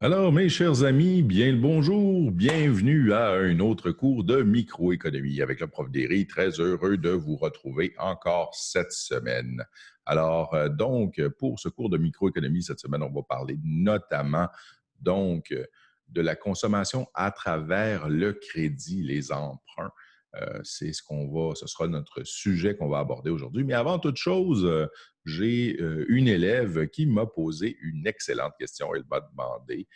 Alors, mes chers amis, bien le bonjour, bienvenue à un autre cours de microéconomie avec le prof Derry. Très heureux de vous retrouver encore cette semaine. Alors, pour ce cours de microéconomie, cette semaine, on va parler notamment de la consommation à travers le crédit, les emprunts. Ce sera notre sujet qu'on va aborder aujourd'hui. Mais avant toute chose, j'ai une élève qui m'a posé une excellente question. Elle m'a demandé,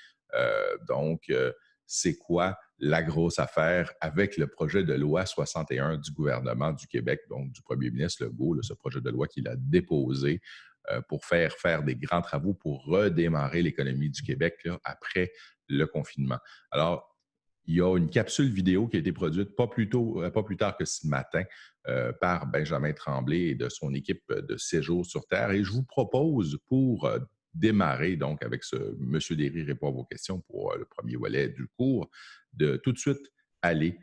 c'est quoi la grosse affaire avec le projet de loi 61 du gouvernement du Québec, donc du premier ministre Legault, ce projet de loi qu'il a déposé pour faire des grands travaux pour redémarrer l'économie du Québec là, après le confinement. Alors, il y a une capsule vidéo qui a été produite pas plus tard que ce matin par Benjamin Tremblay et de son équipe de Séjour sur Terre. Et je vous propose pour démarrer donc avec ce Monsieur Derry répond à vos questions pour le premier volet du cours, de tout de suite aller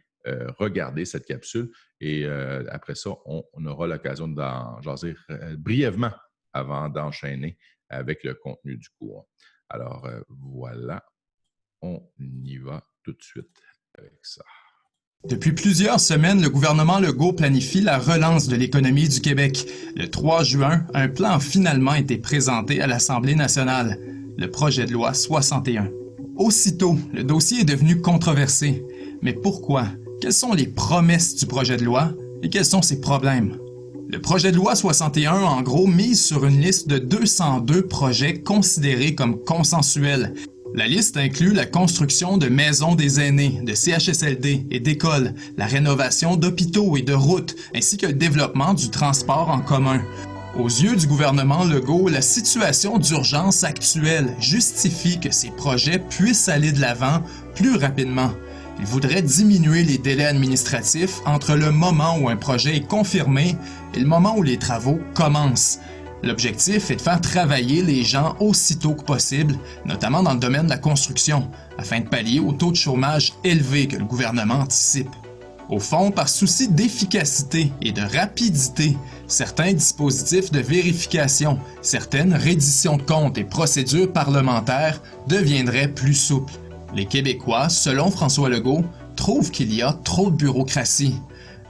regarder cette capsule. Et après ça, on aura l'occasion d'en jaser brièvement avant d'enchaîner avec le contenu du cours. Alors voilà, on y va tout de suite avec ça. Depuis plusieurs semaines, le gouvernement Legault planifie la relance de l'économie du Québec. Le 3 juin, un plan a finalement été présenté à l'Assemblée nationale, le projet de loi 61. Aussitôt, le dossier est devenu controversé. Mais pourquoi? Quelles sont les promesses du projet de loi et quels sont ses problèmes? Le projet de loi 61, en gros, mise sur une liste de 202 projets considérés comme consensuels. La liste inclut la construction de maisons des aînés, de CHSLD et d'écoles, la rénovation d'hôpitaux et de routes, ainsi que le développement du transport en commun. Aux yeux du gouvernement Legault, la situation d'urgence actuelle justifie que ces projets puissent aller de l'avant plus rapidement. Il voudrait diminuer les délais administratifs entre le moment où un projet est confirmé et le moment où les travaux commencent. L'objectif est de faire travailler les gens aussitôt que possible, notamment dans le domaine de la construction, afin de pallier au taux de chômage élevé que le gouvernement anticipe. Au fond, par souci d'efficacité et de rapidité, certains dispositifs de vérification, certaines redditions de comptes et procédures parlementaires deviendraient plus souples. Les Québécois, selon François Legault, trouvent qu'il y a trop de bureaucratie.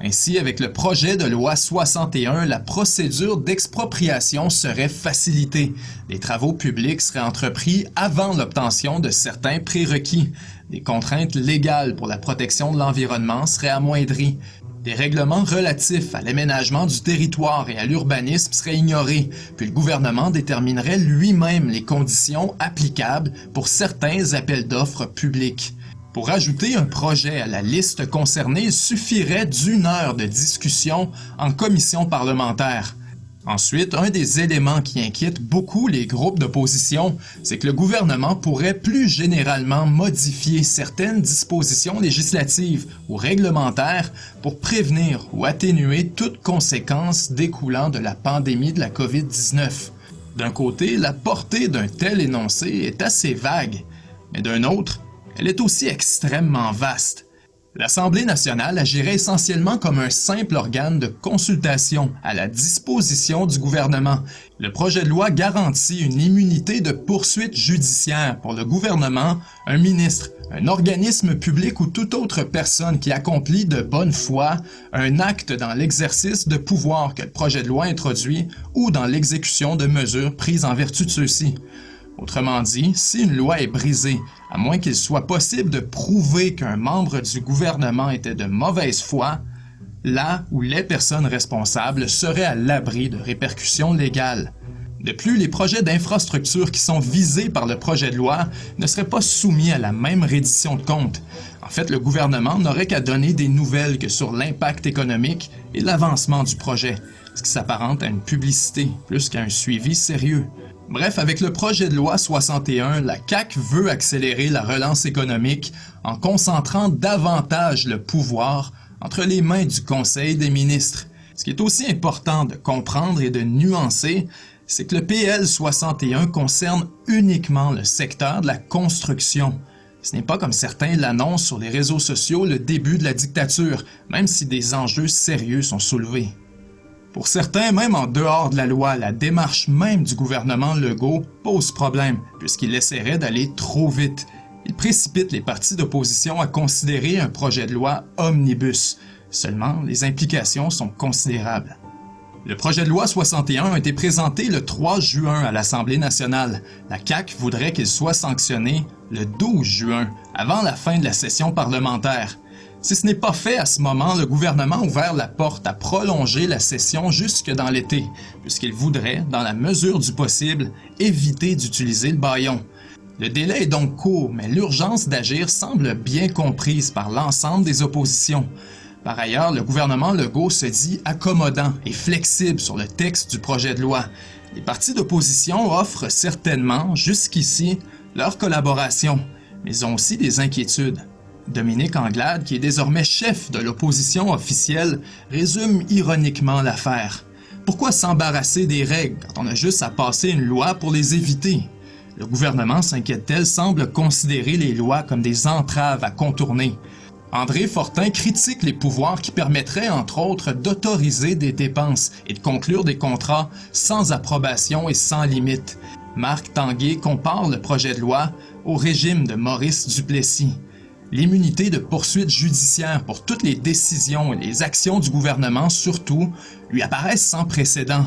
Ainsi, avec le projet de loi 61, la procédure d'expropriation serait facilitée. Les travaux publics seraient entrepris avant l'obtention de certains prérequis. Des contraintes légales pour la protection de l'environnement seraient amoindries. Des règlements relatifs à l'aménagement du territoire et à l'urbanisme seraient ignorés, puis le gouvernement déterminerait lui-même les conditions applicables pour certains appels d'offres publics. Pour ajouter un projet à la liste concernée, il suffirait d'1 heure de discussion en commission parlementaire. Ensuite, un des éléments qui inquiète beaucoup les groupes d'opposition, c'est que le gouvernement pourrait plus généralement modifier certaines dispositions législatives ou réglementaires pour prévenir ou atténuer toute conséquence découlant de la pandémie de la COVID-19. D'un côté, la portée d'un tel énoncé est assez vague, mais d'un autre, elle est aussi extrêmement vaste. L'Assemblée nationale agirait essentiellement comme un simple organe de consultation à la disposition du gouvernement. Le projet de loi garantit une immunité de poursuite judiciaire pour le gouvernement, un ministre, un organisme public ou toute autre personne qui accomplit de bonne foi un acte dans l'exercice de pouvoir que le projet de loi introduit ou dans l'exécution de mesures prises en vertu de ceux-ci. Autrement dit, si une loi est brisée, à moins qu'il soit possible de prouver qu'un membre du gouvernement était de mauvaise foi, la ou les personnes responsables seraient à l'abri de répercussions légales. De plus, les projets d'infrastructure qui sont visés par le projet de loi ne seraient pas soumis à la même reddition de comptes. En fait, le gouvernement n'aurait qu'à donner des nouvelles que sur l'impact économique et l'avancement du projet, ce qui s'apparente à une publicité plus qu'à un suivi sérieux. Bref, avec le projet de loi 61, la CAQ veut accélérer la relance économique en concentrant davantage le pouvoir entre les mains du Conseil des ministres. Ce qui est aussi important de comprendre et de nuancer, c'est que le PL 61 concerne uniquement le secteur de la construction. Ce n'est pas comme certains l'annoncent sur les réseaux sociaux le début de la dictature, même si des enjeux sérieux sont soulevés. Pour certains, même en dehors de la loi, la démarche même du gouvernement Legault pose problème, puisqu'il essaierait d'aller trop vite. Il précipite les partis d'opposition à considérer un projet de loi omnibus. Seulement, les implications sont considérables. Le projet de loi 61 a été présenté le 3 juin à l'Assemblée nationale. La CAQ voudrait qu'il soit sanctionné le 12 juin, avant la fin de la session parlementaire. Si ce n'est pas fait à ce moment, le gouvernement a ouvert la porte à prolonger la session jusque dans l'été, puisqu'il voudrait, dans la mesure du possible, éviter d'utiliser le bâillon. Le délai est donc court, mais l'urgence d'agir semble bien comprise par l'ensemble des oppositions. Par ailleurs, le gouvernement Legault se dit accommodant et flexible sur le texte du projet de loi. Les partis d'opposition offrent certainement, jusqu'ici, leur collaboration, mais ils ont aussi des inquiétudes. Dominique Anglade, qui est désormais chef de l'opposition officielle, résume ironiquement l'affaire. Pourquoi s'embarrasser des règles quand on a juste à passer une loi pour les éviter? Le gouvernement, s'inquiète-t-elle, semble considérer les lois comme des entraves à contourner. André Fortin critique les pouvoirs qui permettraient, entre autres, d'autoriser des dépenses et de conclure des contrats sans approbation et sans limite. Marc Tanguay compare le projet de loi au régime de Maurice Duplessis. L'immunité de poursuite judiciaire pour toutes les décisions et les actions du gouvernement, surtout, lui apparaissent sans précédent.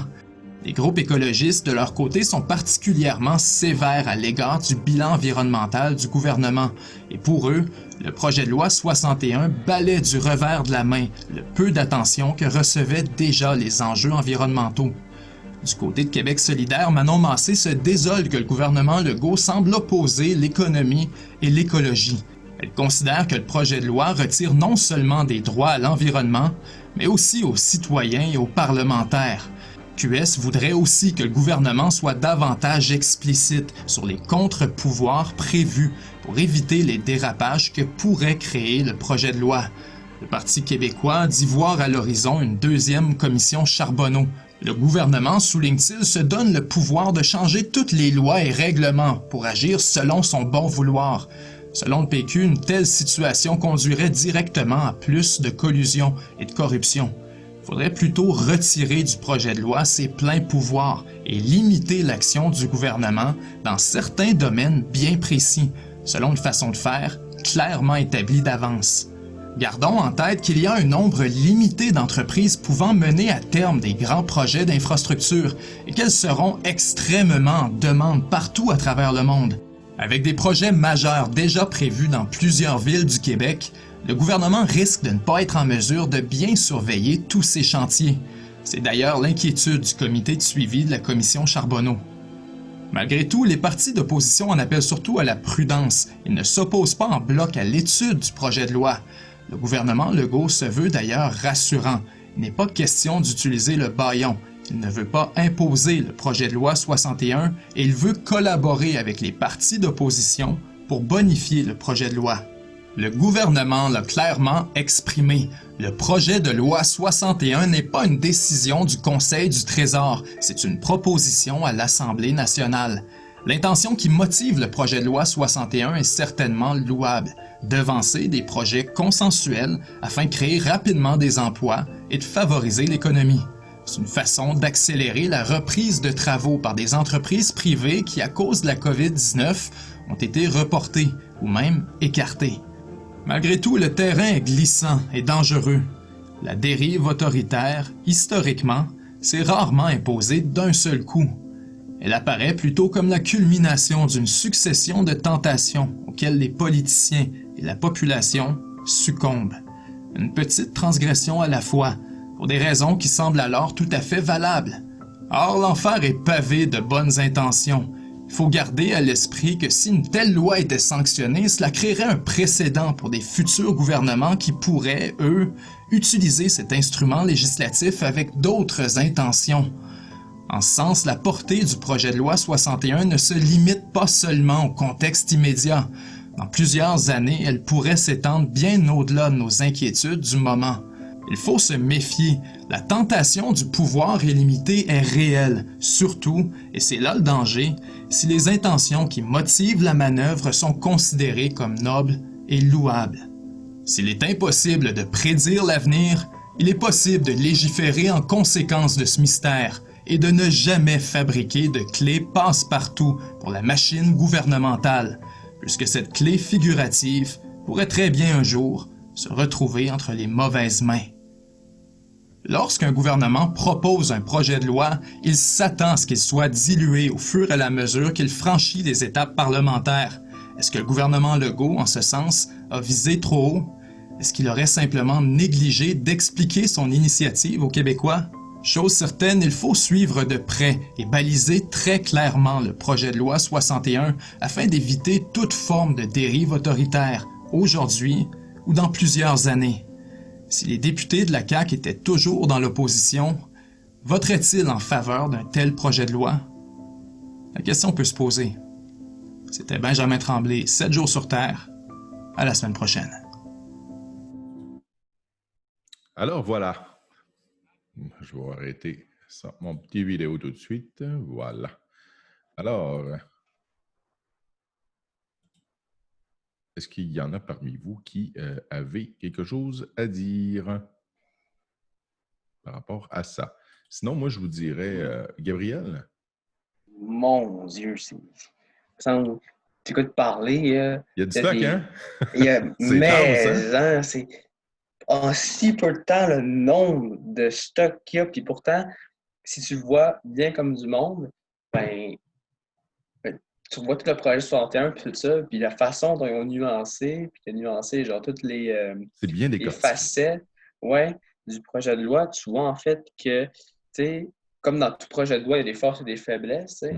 Les groupes écologistes, de leur côté, sont particulièrement sévères à l'égard du bilan environnemental du gouvernement. Et pour eux, le projet de loi 61 balaie du revers de la main le peu d'attention que recevaient déjà les enjeux environnementaux. Du côté de Québec solidaire, Manon Massé se désole que le gouvernement Legault semble opposer l'économie et l'écologie. Elle considère que le projet de loi retire non seulement des droits à l'environnement, mais aussi aux citoyens et aux parlementaires. QS voudrait aussi que le gouvernement soit davantage explicite sur les contre-pouvoirs prévus pour éviter les dérapages que pourrait créer le projet de loi. Le Parti québécois dit voir à l'horizon une deuxième commission Charbonneau. Le gouvernement, souligne-t-il, se donne le pouvoir de changer toutes les lois et règlements pour agir selon son bon vouloir. Selon le PQ, une telle situation conduirait directement à plus de collusion et de corruption. Il faudrait plutôt retirer du projet de loi ses pleins pouvoirs et limiter l'action du gouvernement dans certains domaines bien précis, selon une façon de faire clairement établie d'avance. Gardons en tête qu'il y a un nombre limité d'entreprises pouvant mener à terme des grands projets d'infrastructure et qu'elles seront extrêmement en demande partout à travers le monde. Avec des projets majeurs déjà prévus dans plusieurs villes du Québec, le gouvernement risque de ne pas être en mesure de bien surveiller tous ces chantiers. C'est d'ailleurs l'inquiétude du comité de suivi de la commission Charbonneau. Malgré tout, les partis d'opposition en appellent surtout à la prudence. Ils ne s'opposent pas en bloc à l'étude du projet de loi. Le gouvernement Legault se veut d'ailleurs rassurant. Il n'est pas question d'utiliser le bâillon. Il ne veut pas imposer le projet de loi 61 et il veut collaborer avec les partis d'opposition pour bonifier le projet de loi. Le gouvernement l'a clairement exprimé. Le projet de loi 61 n'est pas une décision du Conseil du Trésor, c'est une proposition à l'Assemblée nationale. L'intention qui motive le projet de loi 61 est certainement louable, devancer des projets consensuels afin de créer rapidement des emplois et de favoriser l'économie. C'est une façon d'accélérer la reprise de travaux par des entreprises privées qui, à cause de la COVID-19, ont été reportées ou même écartées. Malgré tout, le terrain est glissant et dangereux. La dérive autoritaire, historiquement, s'est rarement imposée d'un seul coup. Elle apparaît plutôt comme la culmination d'une succession de tentations auxquelles les politiciens et la population succombent. Une petite transgression à la fois, pour des raisons qui semblent alors tout à fait valables. Or, l'enfer est pavé de bonnes intentions. Il faut garder à l'esprit que si une telle loi était sanctionnée, cela créerait un précédent pour des futurs gouvernements qui pourraient, eux, utiliser cet instrument législatif avec d'autres intentions. En ce sens, la portée du projet de loi 61 ne se limite pas seulement au contexte immédiat. Dans plusieurs années, elle pourrait s'étendre bien au-delà de nos inquiétudes du moment. Il faut se méfier. La tentation du pouvoir illimité est réelle, surtout, et c'est là le danger, si les intentions qui motivent la manœuvre sont considérées comme nobles et louables. S'il est impossible de prédire l'avenir, Il est possible de légiférer en conséquence de ce mystère et de ne jamais fabriquer de clé passe-partout pour la machine gouvernementale, puisque cette clé figurative pourrait très bien un jour se retrouver entre les mauvaises mains. Lorsqu'un gouvernement propose un projet de loi, il s'attend à ce qu'il soit dilué au fur et à mesure qu'il franchit les étapes parlementaires. Est-ce que le gouvernement Legault, en ce sens, a visé trop haut? Est-ce qu'il aurait simplement négligé d'expliquer son initiative aux Québécois? Chose certaine, il faut suivre de près et baliser très clairement le projet de loi 61 afin d'éviter toute forme de dérive autoritaire, aujourd'hui ou dans plusieurs années. Si les députés de la CAQ étaient toujours dans l'opposition, voteraient-ils en faveur d'un tel projet de loi? La question peut se poser. C'était Benjamin Tremblay, 7 jours sur Terre. À la semaine prochaine. Alors voilà. Je vais arrêter mon petit vidéo tout de suite. Voilà. Alors, est-ce qu'il y en a parmi vous qui avaient quelque chose à dire par rapport à ça? Sinon, moi, je vous dirais, Gabriel? Mon Dieu, c'est... T'écoutes parler, Il y a du stock, hein? mais intense, hein? c'est en si peu de temps le nombre de stocks qu'il y a, puis pourtant, si tu le vois bien comme du monde, ben tu vois tout le projet 61 puis tout ça, puis la façon dont ils ont nuancé, puis qu'ils ont nuancé genre toutes C'est bien les décortiqué. facettes, ouais, du projet de loi, tu vois en fait que, tu sais, comme dans tout projet de loi, il y a des forces et des faiblesses, tu sais,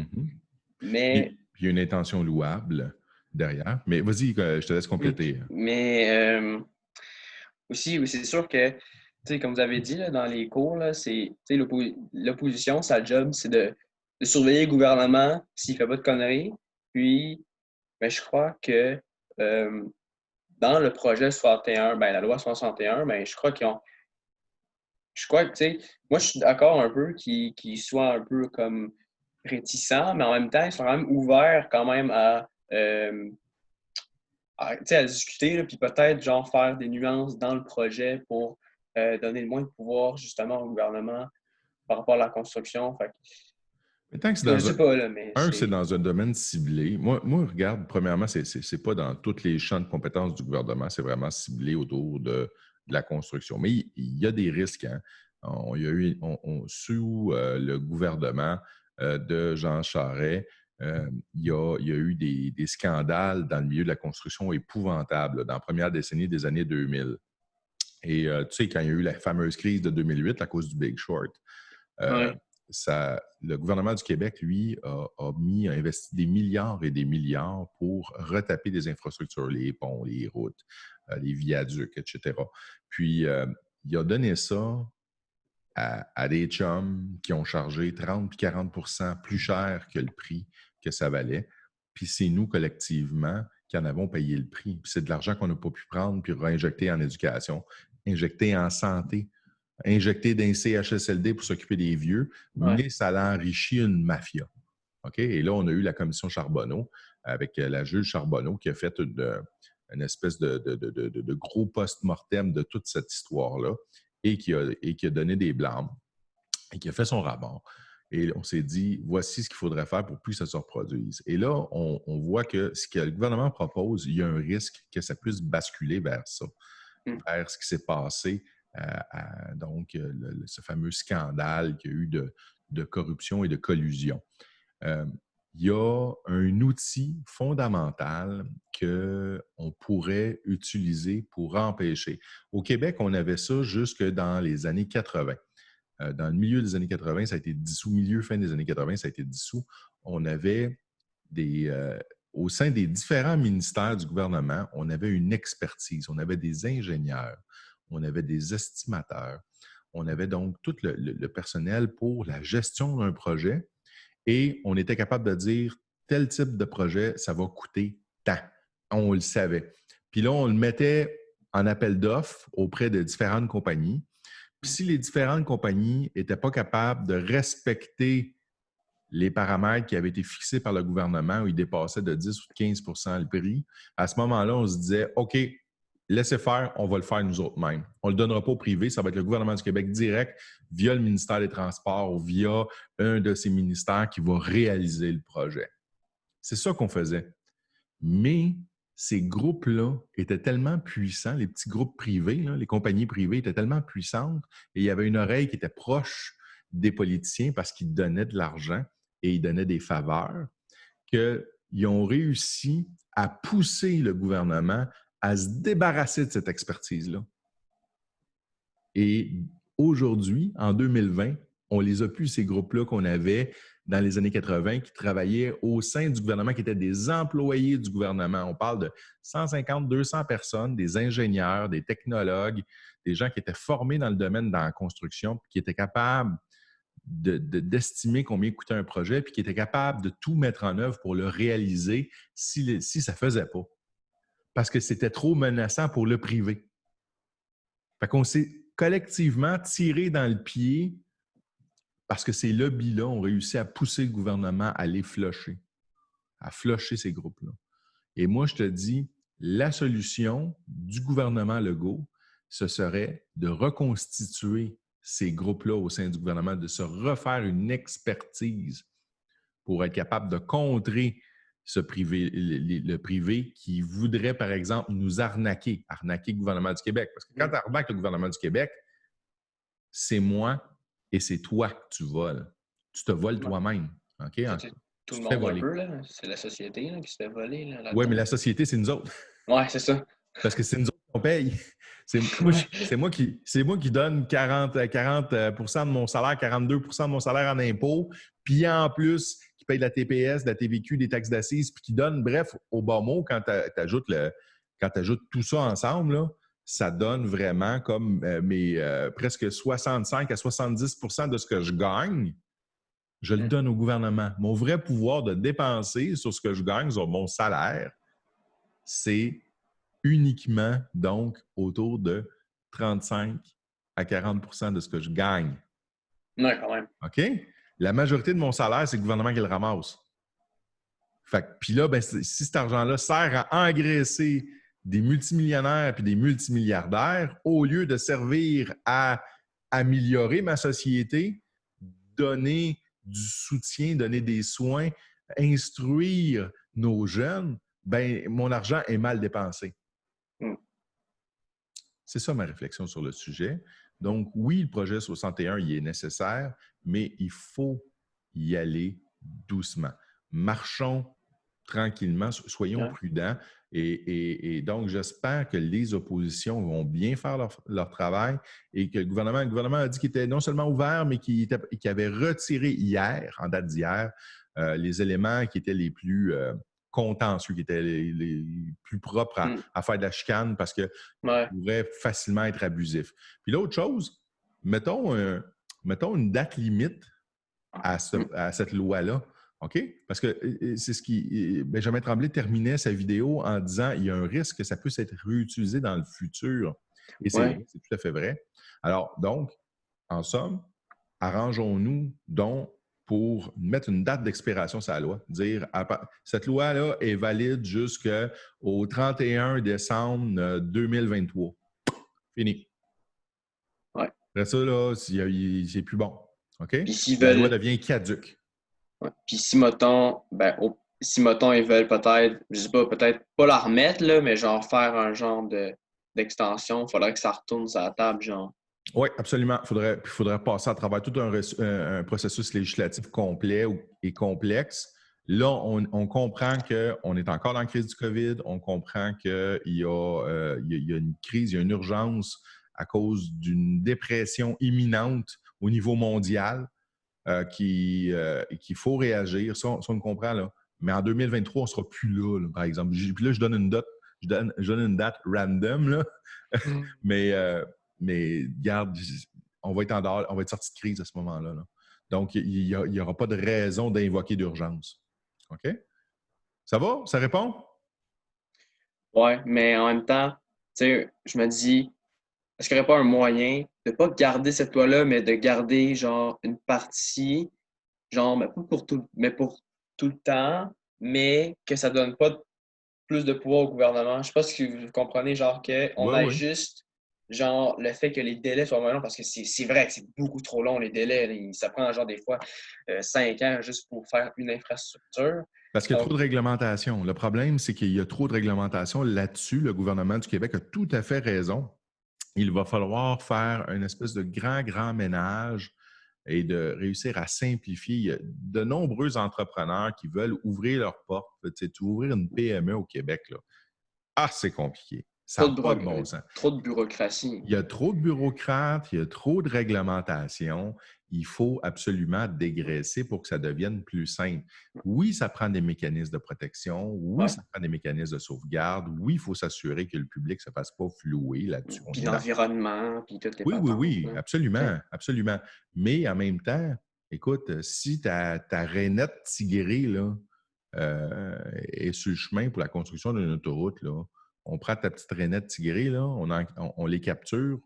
mais... Il y a une intention louable derrière. Mais vas-y, je te laisse compléter. Mais aussi, c'est sûr que, tu sais, comme vous avez dit là, dans les cours, là, l'opposition, sa job, c'est de surveiller le gouvernement s'il ne fait pas de conneries. Puis, ben, je crois que dans le projet 61, ben, la loi 61, ben, je crois qu'ils ont. Je crois que, tu sais, moi, je suis d'accord un peu qu'ils soient un peu comme réticents, mais en même temps, ils sont quand même ouverts quand même à discuter, là, puis peut-être genre faire des nuances dans le projet pour donner le moins de pouvoir justement au gouvernement par rapport à la construction. Fait Mais tant que c'est je sais pas, là, mais c'est dans un domaine ciblé. Moi, regarde, premièrement, c'est pas dans tous les champs de compétences du gouvernement, c'est vraiment ciblé autour de la construction. Mais il y a des risques. Hein? Sous le gouvernement de Jean Charest, il y a eu des scandales dans le milieu de la construction épouvantables dans la première décennie des années 2000. Et tu sais, quand il y a eu la fameuse crise de 2008 à cause du Big Short, le gouvernement du Québec, lui, a investi des milliards et des milliards pour retaper des infrastructures, les ponts, les routes, les viaducs, etc. Puis, il a donné ça à des chums qui ont chargé 30 et 40 % plus cher que le prix que ça valait. Puis c'est nous, collectivement, qui en avons payé le prix. Puis c'est de l'argent qu'on n'a pas pu prendre puis réinjecter en éducation, injecter en santé, injecter dans les CHSLD pour s'occuper des vieux, mais ça a enrichi une mafia. OK? Et là, on a eu la commission Charbonneau avec la juge Charbonneau qui a fait une espèce de gros post-mortem de toute cette histoire-là et qui a donné des blâmes et qui a fait son rapport. Et on s'est dit, voici ce qu'il faudrait faire pour plus que ça se reproduise. Et là, on voit que ce que le gouvernement propose, il y a un risque que ça puisse basculer vers ça, vers ce qui s'est passé, donc ce fameux scandale qu'il y a eu de corruption et de collusion. Il y a un outil fondamental qu'on pourrait utiliser pour empêcher. Au Québec, on avait ça jusque dans les années 80. Dans le milieu des années 80, ça a été dissous. Fin des années 80, ça a été dissous. On avait au sein des différents ministères du gouvernement, on avait une expertise. On avait des ingénieurs, on avait des estimateurs. On avait donc tout le personnel pour la gestion d'un projet. Et on était capable de dire tel type de projet, ça va coûter tant. On le savait. Puis là, on le mettait en appel d'offres auprès de différentes compagnies. Puis si les différentes compagnies n'étaient pas capables de respecter les paramètres qui avaient été fixés par le gouvernement où ils dépassaient de 10 ou de 15 % le prix, à ce moment-là, on se disait OK, laissez faire, on va le faire nous autres mêmes. On ne le donnera pas au privé, ça va être le gouvernement du Québec direct via le ministère des Transports ou via un de ses ministères qui va réaliser le projet. C'est ça qu'on faisait. Mais ces groupes-là étaient tellement puissants, les petits groupes privés, là, les compagnies privées étaient tellement puissantes et il y avait une oreille qui était proche des politiciens parce qu'ils donnaient de l'argent et ils donnaient des faveurs, qu'ils ont réussi à pousser le gouvernement à se débarrasser de cette expertise-là. Et aujourd'hui, en 2020, on les a plus, ces groupes-là qu'on avait dans les années 80 qui travaillaient au sein du gouvernement, qui étaient des employés du gouvernement. On parle de 150, 200 personnes, des ingénieurs, des technologues, des gens qui étaient formés dans le domaine de la construction, qui étaient capables d'estimer combien coûtait un projet, puis qui étaient capables de tout mettre en œuvre pour le réaliser si ça ne faisait pas. Parce que c'était trop menaçant pour le privé. Fait qu'on s'est collectivement tiré dans le pied parce que ces lobbies-là ont réussi à pousser le gouvernement à les flusher, à flusher ces groupes-là. Et moi, je te dis, la solution du gouvernement Legault, ce serait de reconstituer ces groupes-là au sein du gouvernement, de se refaire une expertise pour être capable de contrer ce privé, le privé qui voudrait, par exemple, nous arnaquer le gouvernement du Québec. Parce que quand tu arnaques le gouvernement du Québec, c'est moi et c'est toi que tu voles. Tu te voles toi-même. OK? Tout le monde un peu, là. C'est la société là, qui se fait voler. Oui, mais la société, c'est nous autres. Oui, c'est ça. Parce que c'est nous autres qu'on paye. C'est moi qui donne 40 de mon salaire, 42 de mon salaire en impôts, puis en plus, qui paye de la TPS, de la TVQ, des taxes d'assises, puis qui donne, bref, au bas mot, quand tu ajoutes tout ça ensemble, là, ça donne vraiment comme presque 65 à 70 de ce que je gagne, je le donne au gouvernement. Mon vrai pouvoir de dépenser sur ce que je gagne, sur mon salaire, c'est uniquement, donc, autour de 35 à 40 de ce que je gagne. Oui, quand même. OK? La majorité de mon salaire, c'est le gouvernement qui le ramasse. Puis là, si cet argent-là sert à engraisser des multimillionnaires puis des multimilliardaires, au lieu de servir à améliorer ma société, donner du soutien, donner des soins, instruire nos jeunes, mon argent est mal dépensé. C'est ça ma réflexion sur le sujet. Donc, oui, le projet 61, il est nécessaire, mais il faut y aller doucement. Marchons tranquillement, soyons prudents. Et donc, j'espère que les oppositions vont bien faire leur travail et que le gouvernement a dit qu'il était non seulement ouvert, mais qu'il avait retiré hier, en date d'hier, les éléments qui étaient les plus contentieux, qui étaient les plus propres à faire de la chicane parce que pourrait facilement être abusif. Puis l'autre chose, mettons une date limite à cette loi-là. OK? Parce que c'est ce qui. Benjamin Tremblay terminait sa vidéo en disant il y a un risque que ça puisse être réutilisé dans le futur. Et c'est tout à fait vrai. Alors, donc, en somme, arrangeons-nous donc pour mettre une date d'expiration sur la loi. Dire cette loi-là est valide jusqu'au 31 décembre 2023. Fini. Ouais. Après ça, là, c'est plus bon. OK? Puis la loi devient caduque. Ouais. Puis si, mettons, ils veulent peut-être, je sais pas, peut-être pas la remettre, là, mais genre faire un genre d'extension, il faudrait que ça retourne sur la table, genre. Oui, absolument. Il faudrait passer à travers tout un processus législatif complet et complexe. Là, on comprend qu'on est encore dans la crise du COVID, on comprend qu'il y a une crise, il y a une urgence à cause d'une dépression imminente au niveau mondial. Qu'il faut réagir. Ça, on comprend, là. Mais en 2023, on ne sera plus là, par exemple. Puis là, je donne une date random, là. mais regarde, on va être sorti de crise à ce moment-là. Là. Donc, il n'y aura pas de raison d'invoquer d'urgence. OK? Ça va? Ça répond? Oui, mais en même temps, tu sais, je me dis, est-ce qu'il n'y aurait pas un moyen de ne pas garder cette loi-là, mais de garder genre une partie, genre, mais pas pour tout, mais pour tout le temps, mais que ça ne donne pas plus de pouvoir au gouvernement. Je sais pas si vous comprenez, genre qu'on Oui, a oui. juste genre le fait que les délais soient moins longs, parce que c'est vrai que c'est beaucoup trop long, les délais. Ça prend genre des fois 5 ans juste pour faire une infrastructure. Parce qu'il y a trop Donc, de réglementation. Le problème, c'est qu'il y a trop de réglementation là-dessus. Le gouvernement du Québec a tout à fait raison. Il va falloir faire une espèce de grand ménage et de réussir à simplifier. Il y a de nombreux entrepreneurs qui veulent ouvrir leurs portes. Tu sais, ouvrir une PME au Québec, là. Ah, c'est compliqué. Ça n'a pas de bon sens. trop de bureaucratie. Il y a trop de bureaucrates, il y a trop de réglementations. Il faut absolument dégraisser pour que ça devienne plus simple. Oui, ça prend des mécanismes de protection. Oui, Ouais. ça prend des mécanismes de sauvegarde. Oui, il faut s'assurer que le public ne se fasse pas flouer là-dessus. On Puis est d'accord. l'environnement, puis toutes les Oui, oui, patentes. oui, Là. absolument, absolument. Mais en même temps, écoute, si ta rainette tigrée là, est sur le chemin pour la construction d'une autoroute, là, on prend ta petite rainette tigrée, là, on les capture,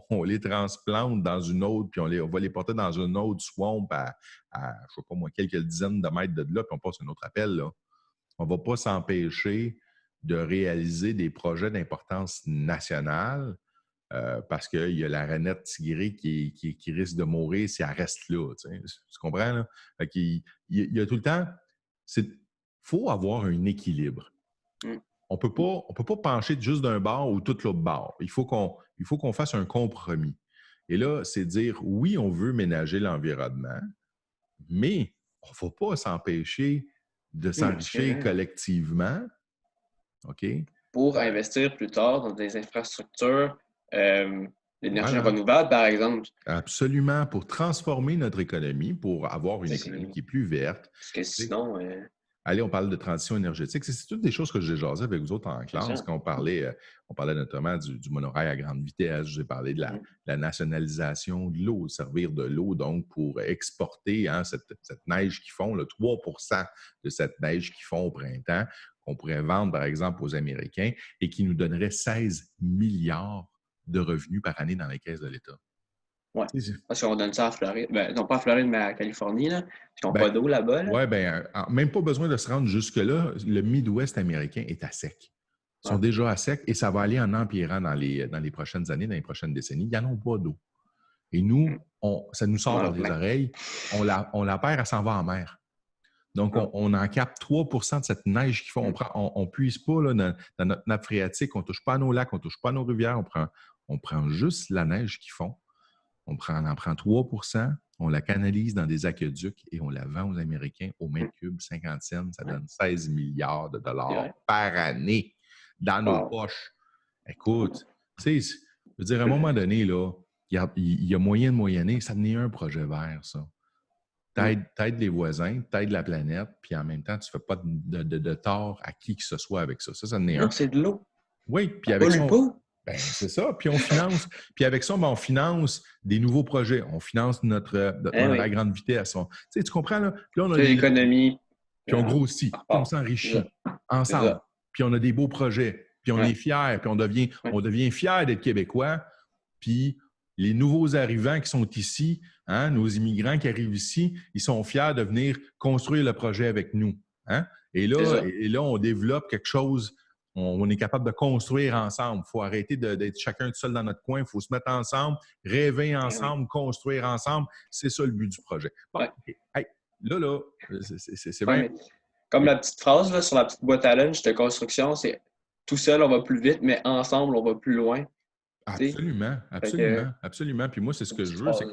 on les transplante dans une autre, puis on va les porter dans une autre swamp je sais pas moi, quelques dizaines de mètres de là, puis on passe un autre appel. Là. On ne va pas s'empêcher de réaliser des projets d'importance nationale parce qu'il y a la rainette tigrée qui risque de mourir si elle reste là. Tu comprends? Là? Il y a tout le temps... Il faut avoir un équilibre. Mm. On ne peut pas pencher juste d'un bord ou tout l'autre bord. Il faut qu'on fasse un compromis. Et là, c'est dire, oui, on veut ménager l'environnement, mais on ne va pas s'empêcher de Oui, parce s'enrichir que collectivement. OK? pour investir plus tard dans des infrastructures d'énergie Voilà. renouvelable, par exemple. Absolument. Pour transformer notre économie, pour avoir une économie qui est plus verte. Parce que Tu sais, sinon, allez, on parle de transition énergétique. C'est toutes des choses que j'ai jasé avec vous autres en c'est classe ça. quand on parlait notamment du monorail à grande vitesse. Je vous ai parlé de la nationalisation de l'eau, servir de l'eau donc pour exporter cette neige qui fond, le 3 de cette neige qui fond au printemps, qu'on pourrait vendre par exemple aux Américains et qui nous donnerait 16 milliards de revenus par année dans les caisses de l'État. Ouais. Parce qu'on donne ça à Floride. Ben, non, pas à Floride, mais à Californie, là. Ils n'ont Ben, pas d'eau là-bas. Là. ouais, même pas besoin de se rendre jusque-là. Le Midwest américain est à sec. Ils sont Ouais. déjà à sec et ça va aller en empirant dans les prochaines années, dans les prochaines décennies. Ils n'en ont pas d'eau. Et nous, ça nous sort On en a par les plein. oreilles. On la perd, elle s'en va en mer. Donc, on en capte 3 de cette neige qu'ils font. On ne puise pas là, dans notre nappe phréatique. On ne touche pas à nos lacs, on ne touche pas à nos rivières. On prend juste la neige qu'ils font. On en prend 3 on la canalise dans des aqueducs et on la vend aux Américains au mètre cube, 50 cents. Ça donne 16 milliards de dollars par année dans nos poches. Écoute, tu sais, je veux dire, à un moment donné, là, il y a moyen de moyenner. Ça n'est un projet vert, ça. T'aides les voisins, t'aides la planète, puis en même temps, tu ne fais pas de tort à qui que ce soit avec ça. Ça n'est un. Non, c'est de l'eau. Oui, puis Ça avec ça, pollue pas. ben, c'est ça. Puis on finance. Puis avec ça, on finance des nouveaux projets. On finance notre monorail à grande vitesse. Tu comprends, là? Puis là, on a C'est des. l'économie. Puis on grossit. Puis on s'enrichit ensemble. Puis on a des beaux projets. Puis on est fiers. Puis on devient fiers d'être Québécois. Puis les nouveaux arrivants qui sont ici, hein, nos immigrants qui arrivent ici, ils sont fiers de venir construire le projet avec nous. Hein? Et là, on développe quelque chose. On est capable de construire ensemble. Il faut arrêter d'être chacun tout seul dans notre coin. Il faut se mettre ensemble, rêver ensemble, construire ensemble. C'est ça le but du projet. Bon, hey, là, c'est bien. Comme la petite phrase là, sur la petite boîte à lunch de construction, c'est tout seul, on va plus vite, mais ensemble, on va plus loin. Absolument, absolument, absolument. Puis moi, c'est ce que je veux, c'est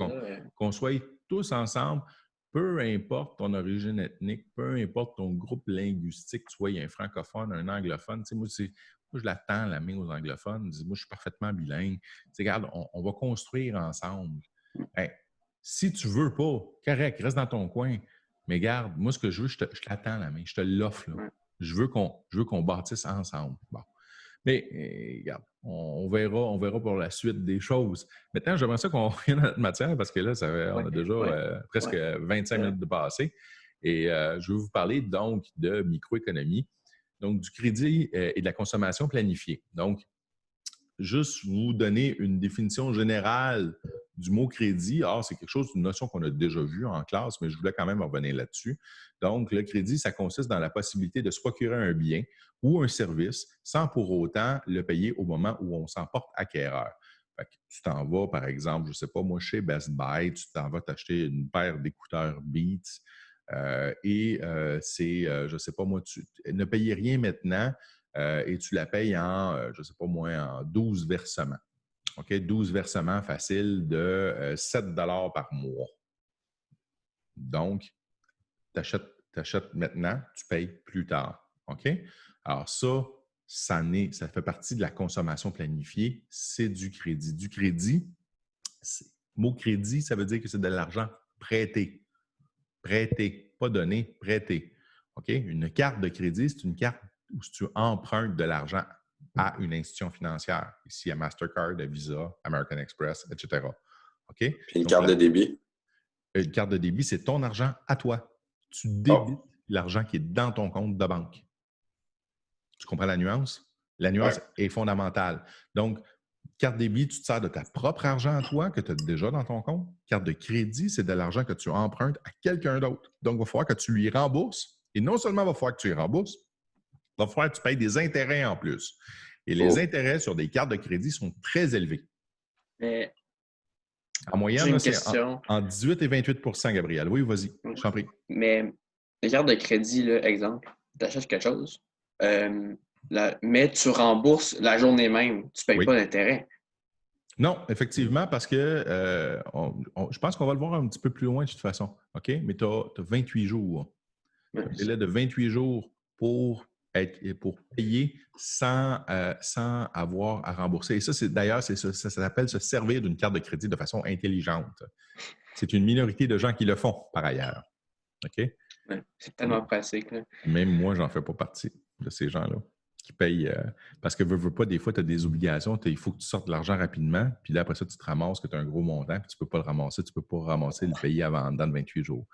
qu'on soit tous ensemble, peu importe ton origine ethnique, peu importe ton groupe linguistique, tu vois, il y a un francophone, un anglophone. Moi, je l'attends la main aux anglophones. Moi, je suis parfaitement bilingue. Regarde, on va construire ensemble. Hey, si tu veux pas, correct, reste dans ton coin. Mais garde, moi, ce que je veux, je t'attends la main, je te l'offre. Je veux qu'on bâtisse ensemble. Bon. Mais regarde, on verra pour la suite des choses. Maintenant, j'aimerais ça qu'on revienne à notre matière parce que là, on a déjà presque 25 minutes de passé. Et je vais vous parler donc de microéconomie, donc du crédit et de la consommation planifiée. Donc, juste vous donner une définition générale du mot crédit. Or, c'est quelque chose, une notion qu'on a déjà vue en classe, mais je voulais quand même revenir là-dessus. Donc, le crédit, ça consiste dans la possibilité de se procurer un bien ou un service sans pour autant le payer au moment où on s'en porte acquéreur. Fait que tu t'en vas, par exemple, je ne sais pas, moi, chez Best Buy, tu t'en vas t'acheter une paire d'écouteurs Beats je ne sais pas, moi, tu ne payes rien maintenant et tu la payes en, je ne sais pas, moi, en 12 versements. OK? 12 versements faciles de 7 par mois. Donc, tu achètes maintenant, tu payes plus tard. OK? Alors ça fait partie de la consommation planifiée, c'est du crédit. Du crédit, mot crédit, ça veut dire que c'est de l'argent prêté. Prêté, pas donné, prêté. OK? Une carte de crédit, c'est une carte où tu empruntes de l'argent à une institution financière. Ici, à Mastercard, à Visa, American Express, etc. OK? Puis une Donc, carte de débit. une carte de débit, c'est ton argent à toi. Tu débites l'argent qui est dans ton compte de banque. Tu comprends la nuance? La nuance est fondamentale. Donc, carte débit, tu te sers de ta propre argent à toi que tu as déjà dans ton compte. Carte de crédit, c'est de l'argent que tu empruntes à quelqu'un d'autre. Donc, il va falloir que tu lui rembourses. Et non seulement il va falloir que tu lui rembourses, il va falloir que tu payes des intérêts en plus. Et les intérêts sur des cartes de crédit sont très élevés. Mais en moyenne, j'ai une c'est question. en 18 et 28 Gabriel. Oui, vas-y, je t'en prie. Mais les cartes de crédit, là, exemple, tu achètes quelque chose, mais tu rembourses la journée même. Tu ne payes pas d'intérêt. Non, effectivement, parce que je pense qu'on va le voir un petit peu plus loin de toute façon. OK? Mais tu as 28 jours. Un délai de 28 jours pour payer sans avoir à rembourser. Et ça, d'ailleurs, ça s'appelle se servir d'une carte de crédit de façon intelligente. C'est une minorité de gens qui le font, par ailleurs. OK? Ouais, c'est tellement pratique. Là. Même moi, j'en fais pas partie de ces gens-là qui payent. Parce que veux pas, des fois, tu as des obligations. Il faut que tu sortes de l'argent rapidement. Puis là, après ça, tu te ramasses que tu as un gros montant. Puis tu ne peux pas le ramasser. Tu ne peux pas ramasser le payer dans de 28 jours.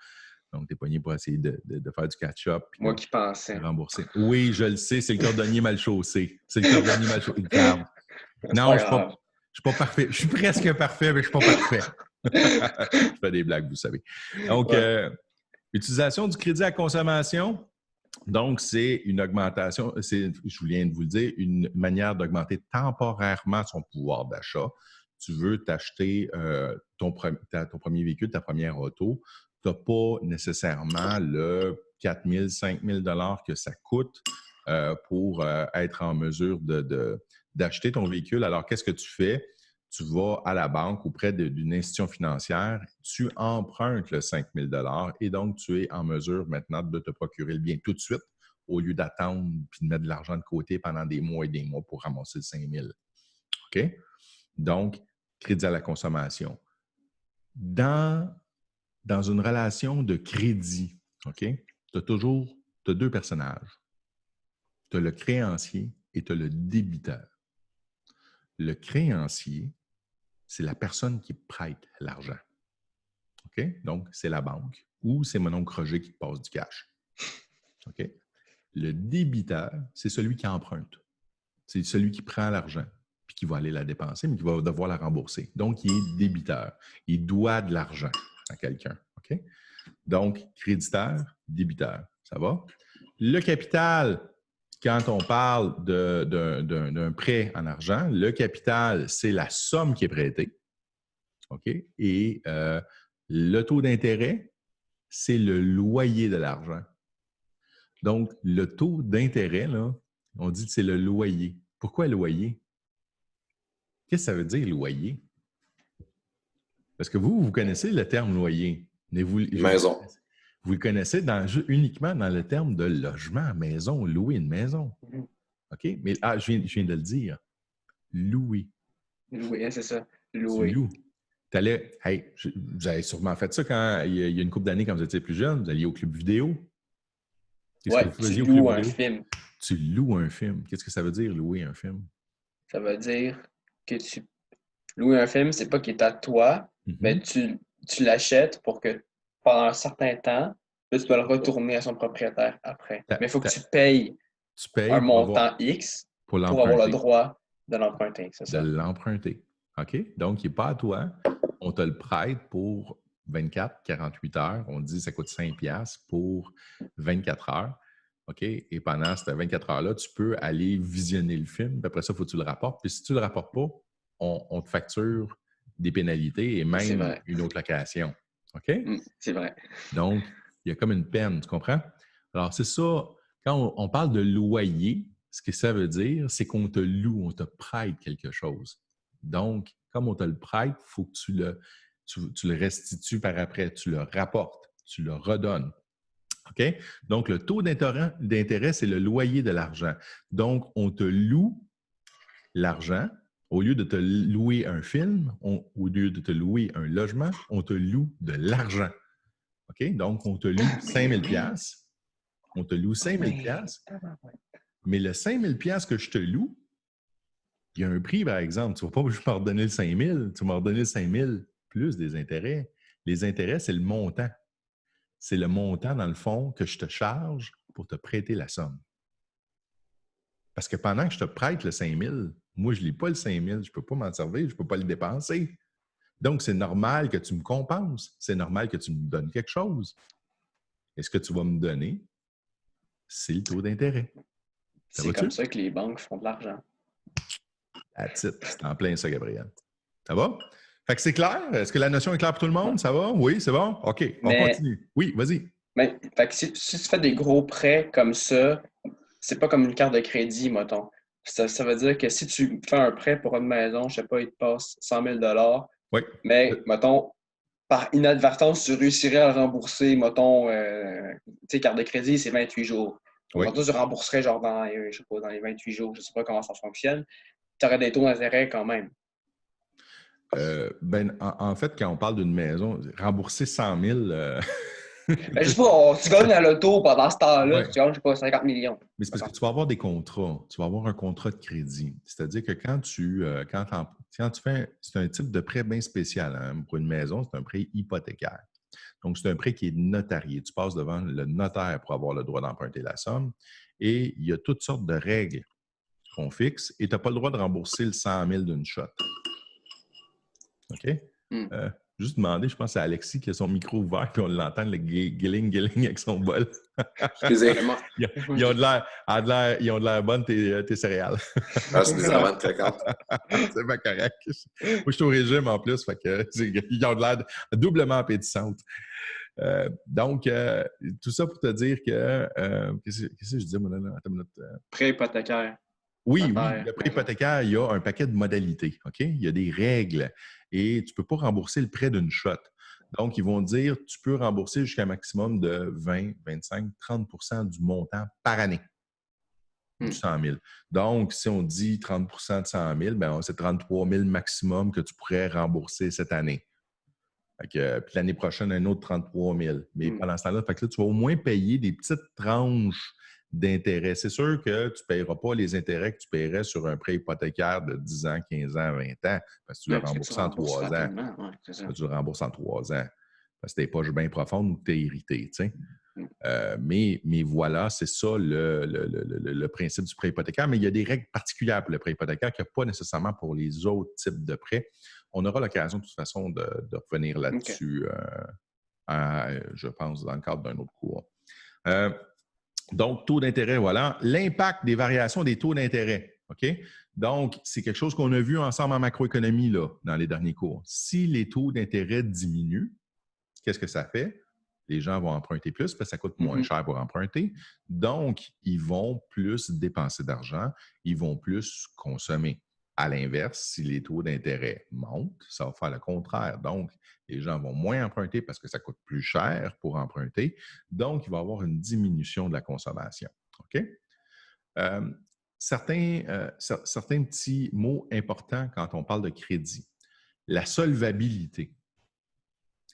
Donc, tu es pogné pour essayer de faire du catch-up. Moi qui pensais. Rembourser. Oui, je le sais, c'est le cordonnier mal chaussé. C'est le cordonnier mal chaussé. Non, je ne suis pas parfait. Je suis presque parfait, mais je ne suis pas parfait. Je fais des blagues, vous savez. Donc, utilisation du crédit à consommation. Donc, c'est une augmentation, je viens de vous le dire, une manière d'augmenter temporairement son pouvoir d'achat. Tu veux t'acheter ton premier véhicule, ta première auto. Tu n'as pas nécessairement le 4 000, 5 000 $ que ça coûte pour être en mesure d'acheter ton véhicule. Alors, qu'est-ce que tu fais? Tu vas à la banque auprès d'une institution financière, tu empruntes le 5 000 $ et donc tu es en mesure maintenant de te procurer le bien tout de suite au lieu d'attendre et de mettre de l'argent de côté pendant des mois et des mois pour ramasser le 5 000 $. OK? Donc, crédit à la consommation. Dans une relation de crédit, OK, tu as deux personnages. Tu as le créancier et tu as le débiteur. Le créancier, c'est la personne qui prête l'argent. OK? Donc, c'est la banque ou c'est mon oncle Roger qui te passe du cash. OK? Le débiteur, c'est celui qui emprunte. C'est celui qui prend l'argent puis qui va aller la dépenser, mais qui va devoir la rembourser. Donc, il est débiteur. Il doit de l'argent à quelqu'un. OK? Donc, créditeur, débiteur. Ça va? Le capital, quand on parle d'un prêt en argent, le capital, c'est la somme qui est prêtée. OK? Et le taux d'intérêt, c'est le loyer de l'argent. Donc, le taux d'intérêt, là, on dit que c'est le loyer. Pourquoi loyer? Qu'est-ce que ça veut dire, loyer? Parce que vous connaissez le terme loyer. Mais maison. Vous le connaissez uniquement dans le terme de logement, maison, louer une maison. OK? Mais je viens de le dire. Louer. Louer, c'est ça. Louer. Tu loues. Vous avez sûrement fait ça quand il y a une couple d'années, quand vous étiez plus jeune, vous alliez au club vidéo. Oui, tu loues un film. Tu loues un film. Qu'est-ce que ça veut dire, louer un film? Ça veut dire que tu louer un film, c'est pas qu'il est à toi, mais tu l'achètes pour que pendant un certain temps, là, tu dois le retourner à son propriétaire après. Mais il faut que tu payes un montant X pour avoir le droit De l'emprunter, c'est de ça. l'emprunter. OK? Donc, il n'est pas à toi. On te le prête pour 24, 48 heures. On dit que ça coûte 5 piastres pour 24 heures. OK? Et pendant ces 24 heures-là, tu peux aller visionner le film. Puis après ça, il faut que tu le rapportes. Puis si tu ne le rapportes pas, on te facture des pénalités et C'est même vrai. une autre location. OK? C'est vrai. Donc, il y a comme une peine, tu comprends? Alors, c'est ça. Quand on parle de loyer, ce que ça veut dire, c'est qu'on te loue, on te prête quelque chose. Donc, comme on te le prête, il faut que tu le restitues par après, tu le rapportes, tu le redonnes. OK? Donc, le taux d'intérêt, c'est le loyer de l'argent. Donc, on te loue l'argent. Au lieu de te louer un film, au lieu de te louer un logement, on te loue de l'argent. OK? Donc, on te loue 5 000 $. On te loue 5 000 $. Mais le 5 000 $ que je te loue, il y a un prix, par exemple. Tu ne vas pas juste me redonner le 5 000, tu vas me redonner le 5 000 plus des intérêts. Les intérêts, c'est le montant. C'est le montant, dans le fond, que je te charge pour te prêter la somme. Parce que pendant que je te prête le 5 000, moi, je ne lis pas le 5 000, je ne peux pas m'en servir, je ne peux pas le dépenser. Donc, c'est normal que tu me compenses. C'est normal que tu me donnes quelque chose. Et ce que tu vas me donner, c'est le taux d'intérêt. C'est comme ça que les banques font de l'argent. C'est en plein ça, Gabriel. Ça va? Fait que c'est clair? Est-ce que la notion est claire pour tout le monde? Ça va? Oui, c'est bon? OK, on continue. Oui, vas-y. Mais fait que si tu fais des gros prêts comme ça, c'est pas comme une carte de crédit, mettons. Ça veut dire que si tu fais un prêt pour une maison, je sais pas, il te passe 100 000 Oui. mais, mettons, par inadvertance, tu réussirais à le rembourser, mettons, tu sais, carte de crédit, c'est 28 jours. Donc, Oui. mettons, tu rembourserais genre je sais pas, dans les 28 jours, je sais pas comment ça fonctionne. Tu aurais des taux d'intérêt quand même. En fait, quand on parle d'une maison, rembourser 100 000... Je sais pas, tu gagnes à l'auto pendant ce temps-là, Ouais. tu gagnes, je sais pas, 50 millions. Mais c'est parce que tu vas avoir des contrats. Tu vas avoir un contrat de crédit. C'est-à-dire que quand tu fais... C'est un type de prêt bien spécial. Hein. Pour une maison, c'est un prêt hypothécaire. Donc, c'est un prêt qui est notarié. Tu passes devant le notaire pour avoir le droit d'emprunter la somme. Et il y a toutes sortes de règles qu'on fixe et tu n'as pas le droit de rembourser le 100 000 d'une shot. OK? Juste demander, je pense que c'est Alexis qui a son micro ouvert et on l'entend, le guiling avec son bol. Excusez. Ils ont de l'air bonnes, tes céréales. C'est des amandes croquantes. C'est pas correct. Moi, je suis au régime en plus, fait que ils ont de l'air doublement appétissantes. Donc, tout ça pour te dire que... qu'est-ce que je disais, moi, là? Attends une minute. Prêt hypothécaire. Oui, le prêt hypothécaire, il y a un paquet de modalités. OK? Il y a des règles et tu ne peux pas rembourser le prêt d'une shot. Donc, ils vont dire tu peux rembourser jusqu'à un maximum de 20, 25, 30 % du montant par année du 100 000. Donc, si on dit 30 % de 100 000, ben, c'est 33 000 maximum que tu pourrais rembourser cette année. Puis l'année prochaine, un autre 33 000. Mais pendant ce temps-là, tu vas au moins payer des petites tranches d'intérêt. C'est sûr que tu ne paieras pas les intérêts que tu paierais sur un prêt hypothécaire de 10 ans, 15 ans, 20 ans, parce que tu le rembourses en 3 ans. Ouais, tu le rembourses en 3 ans. Parce que tu n'es pas bien profonde ou que tu es irrité. Mais voilà, c'est ça le principe du prêt hypothécaire. Mais il y a des règles particulières pour le prêt hypothécaire qu'il n'y a pas nécessairement pour les autres types de prêts. On aura l'occasion de toute façon de revenir là-dessus, je pense, dans le cadre d'un autre cours. Donc, taux d'intérêt, voilà. L'impact des variations des taux d'intérêt. OK? Donc, c'est quelque chose qu'on a vu ensemble en macroéconomie là, dans les derniers cours. Si les taux d'intérêt diminuent, qu'est-ce que ça fait? Les gens vont emprunter plus parce que ça coûte moins cher pour emprunter. Donc, ils vont plus dépenser d'argent, ils vont plus consommer. À l'inverse, si les taux d'intérêt montent, ça va faire le contraire. Donc, les gens vont moins emprunter parce que ça coûte plus cher pour emprunter. Donc, il va y avoir une diminution de la consommation. OK? Certains petits mots importants quand on parle de crédit. La solvabilité.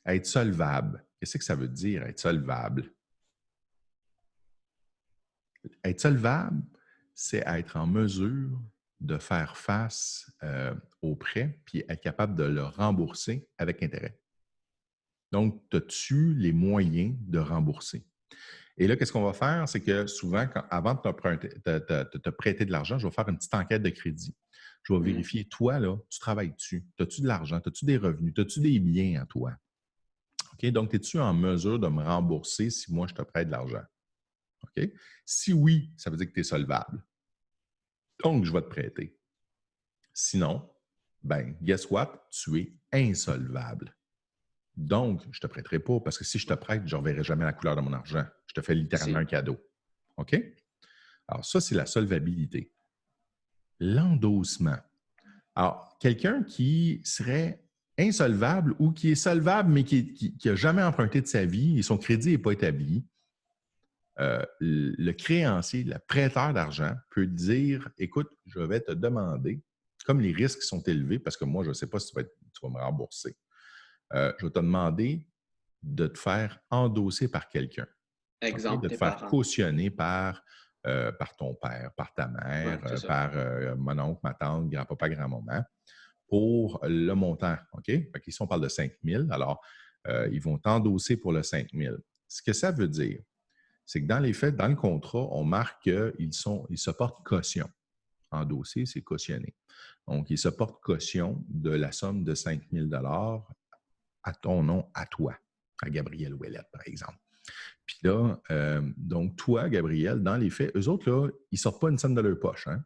Être solvable. Qu'est-ce que ça veut dire, être solvable? Être solvable, c'est être en mesure de faire face au prêt puis être capable de le rembourser avec intérêt. Donc, as-tu les moyens de rembourser? Et là, qu'est-ce qu'on va faire? C'est que souvent, avant de te prêter de l'argent, je vais faire une petite enquête de crédit. Je vais vérifier, toi, là, tu travailles-tu? As-tu de l'argent? As-tu des revenus? As-tu des biens à toi? OK? Donc, es-tu en mesure de me rembourser si moi, je te prête de l'argent? OK? Si oui, ça veut dire que tu es solvable. Donc, je vais te prêter. Sinon, ben, guess what? Tu es insolvable. Donc, je ne te prêterai pas parce que si je te prête, je ne reverrai jamais la couleur de mon argent. Je te fais littéralement un cadeau. OK? Alors, ça, c'est la solvabilité. L'endossement. Alors, quelqu'un qui serait insolvable ou qui est solvable, mais qui n'a jamais emprunté de sa vie et son crédit n'est pas établi, le créancier, le prêteur d'argent peut dire, écoute, je vais te demander, comme les risques sont élevés, parce que moi, je ne sais pas si tu vas me rembourser, je vais te demander de te faire endosser par quelqu'un. Exemple, Okay? De te faire cautionner par ton père, par ta mère, par mon oncle, ma tante, grand-papa, grand-maman, pour le montant. OK? Ici, on parle de 5 000. Alors, ils vont t'endosser pour le 5 000. Ce que ça veut dire, c'est que dans les faits, dans le contrat, on marque qu'ils se portent caution. Endosser, c'est cautionner. Donc, ils se portent caution de la somme de 5 000 à ton nom, à toi, à Gabriel Ouellette, par exemple. Puis là, donc toi, Gabriel, dans les faits, eux autres, là, ils ne sortent pas une scène de leur poche. Hein?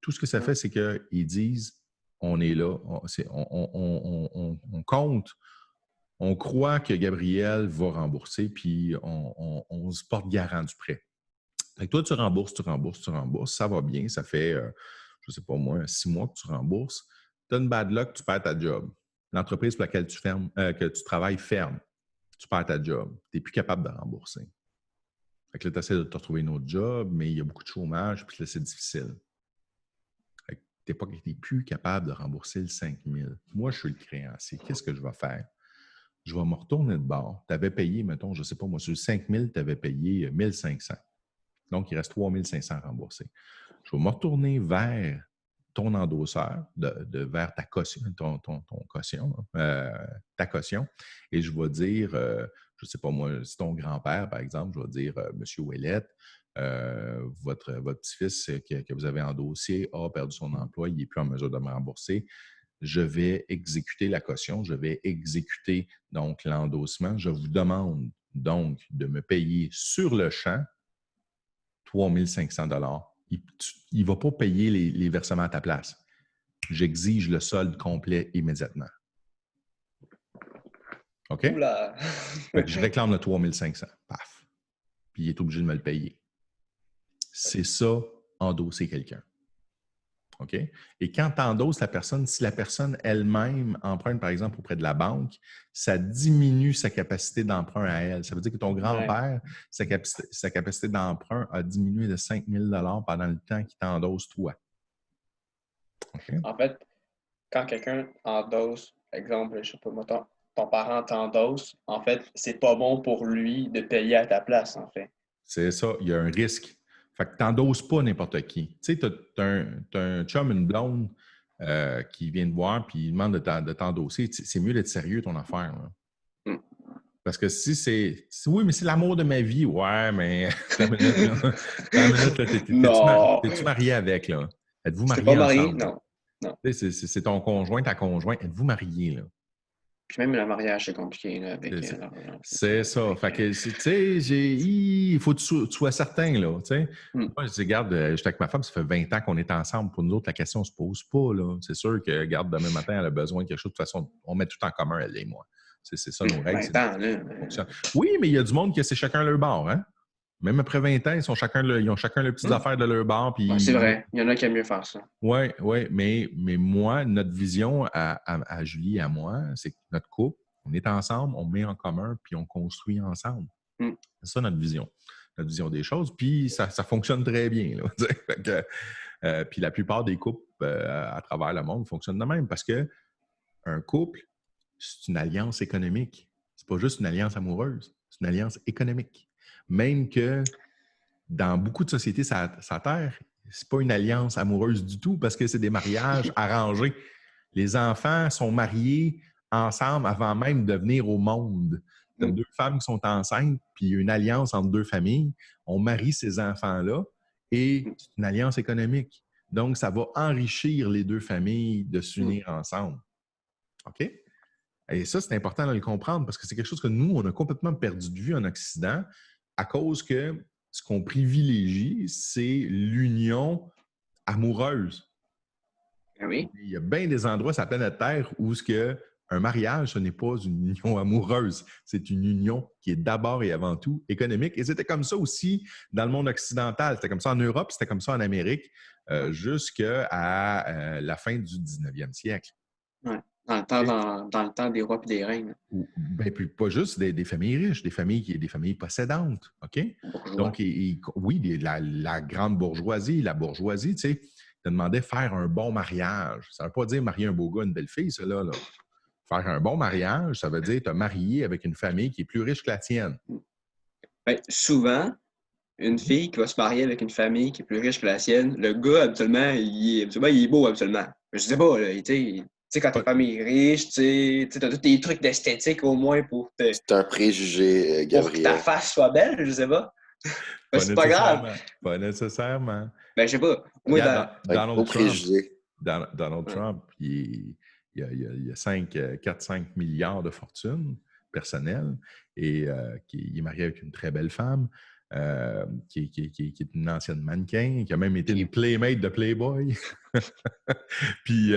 Tout ce que ça fait, c'est qu'ils disent, on est là, on compte, on croit que Gabriel va rembourser, puis on se porte garant du prêt. Fait que toi, tu rembourses, ça va bien, ça fait, je ne sais pas moi, 6 mois que tu rembourses. Tu as une bad luck, tu perds ta job. L'entreprise pour laquelle que tu travailles ferme. Tu perds ta job. Tu n'es plus capable de rembourser. Fait que là, tu essaies de te retrouver une autre job, mais il y a beaucoup de chômage, puis là, c'est difficile. Fait que tu n'es plus capable de rembourser le 5 000. Moi, je suis le créancier. Qu'est-ce que je vais faire? Je vais me retourner de bord. Tu avais payé, mettons, je ne sais pas moi, sur 5 000, tu avais payé 1 500. Donc, il reste 3 500 remboursés. Je vais me retourner vers ton endosseur, vers ta caution, ta caution, et je vais dire, je ne sais pas moi, si ton grand-père, par exemple, je vais dire, Monsieur Ouellette, votre petit-fils que vous avez endossé a perdu son emploi, il n'est plus en mesure de me rembourser. Je vais exécuter la caution, je vais exécuter donc l'endossement. Je vous demande donc de me payer sur le champ 3 500 $. Il ne va pas payer les versements à ta place. J'exige le solde complet immédiatement. OK? Oula! Fait que je réclame le 3 500. Paf. Puis il est obligé de me le payer. C'est ça, endosser quelqu'un. OK? Et quand tu endosses la personne, si la personne elle-même emprunte, par exemple, auprès de la banque, ça diminue sa capacité d'emprunt à elle. Ça veut dire que ton grand-père, sa capacité d'emprunt a diminué de 5 000 $ pendant le temps qu'il t'endosse toi. Okay? En fait, quand quelqu'un endosse, exemple, je sais pas, moi, ton parent t'endosse, en fait, c'est pas bon pour lui de payer à ta place, en fait. C'est ça, il y a un risque. Fait que tu n'endosses pas n'importe qui. Tu sais, tu as un chum, une blonde qui vient te voir et il demande de t'endosser. C'est mieux d'être sérieux, ton affaire. Là. Parce que si c'est... Oui, mais c'est l'amour de ma vie. Ouais, mais... T'as une minute, là. T'es-tu marié avec, là? Êtes-vous marié pas marié? ensemble? Non. C'est ton conjoint, ta conjointe. Êtes-vous marié, là? Puis même le mariage, c'est compliqué, là, avec... c'est ça. Fait que, tu sais, il faut que tu sois certain, là, tu sais. Moi, je dis, regarde, j'étais avec ma femme, ça fait 20 ans qu'on est ensemble. Pour nous autres, la question ne se pose pas, là. C'est sûr que, regarde, demain matin, elle a besoin de quelque chose. De toute façon, on met tout en commun, elle et moi. C'est ça, nos règles. 20 ans, là. Oui, mais il y a du monde que c'est chacun leur bord, hein. Même après 20 ans, ils ont chacun leurs petites affaires de leur bord. Puis... c'est vrai. Il y en a qui aiment mieux faire ça. Oui, mais moi, notre vision à Julie et à moi, c'est que notre couple, on est ensemble, on met en commun, puis on construit ensemble. C'est ça notre vision des choses. Puis ça fonctionne très bien. Là, puis la plupart des couples à travers le monde fonctionnent de même parce que un couple, c'est une alliance économique. C'est pas juste une alliance amoureuse, c'est une alliance économique. Même que dans beaucoup de sociétés sur Terre, c'est pas une alliance amoureuse du tout parce que c'est des mariages arrangés. Les enfants sont mariés ensemble avant même de venir au monde. Tu as 2 femmes qui sont enceintes, puis il y a une alliance entre 2 familles. On marie ces enfants-là et c'est une alliance économique. Donc, ça va enrichir les deux familles de s'unir ensemble. OK? Et ça, c'est important de le comprendre parce que c'est quelque chose que nous, on a complètement perdu de vue en Occident à cause que ce qu'on privilégie, c'est l'union amoureuse. Oui. Il y a bien des endroits sur la planète Terre où un mariage, ce n'est pas une union amoureuse. C'est une union qui est d'abord et avant tout économique. Et c'était comme ça aussi dans le monde occidental. C'était comme ça en Europe, c'était comme ça en Amérique, jusqu'à la fin du 19e siècle. Ouais. Dans le temps des rois et des reines. Ben, puis pas juste des familles riches, des familles possédantes. OK? Donc, oui, la grande bourgeoisie, la bourgeoisie, tu sais, te demandait de faire un bon mariage. Ça ne veut pas dire marier un beau gars, une belle fille, ça, là. Faire un bon mariage, ça veut dire te marier avec une famille qui est plus riche que la tienne. Ben, souvent, une fille qui va se marier avec une famille qui est plus riche que la sienne, le gars, habituellement, il est beau, habituellement. Je sais pas, là, tu sais, quand ta famille est riche, tu as tous tes trucs d'esthétique au moins pour C'est un préjugé, pour que ta Gabriel. face soit belle, je sais pas. Ben, c'est pas grave. Pas nécessairement. Ben, je sais pas. Moi, Regarde, Donald Trump, il y a 4-5 milliards de fortune personnelle et il est marié avec une très belle femme. Qui est une ancienne mannequin, qui a même été une playmate de Playboy. puis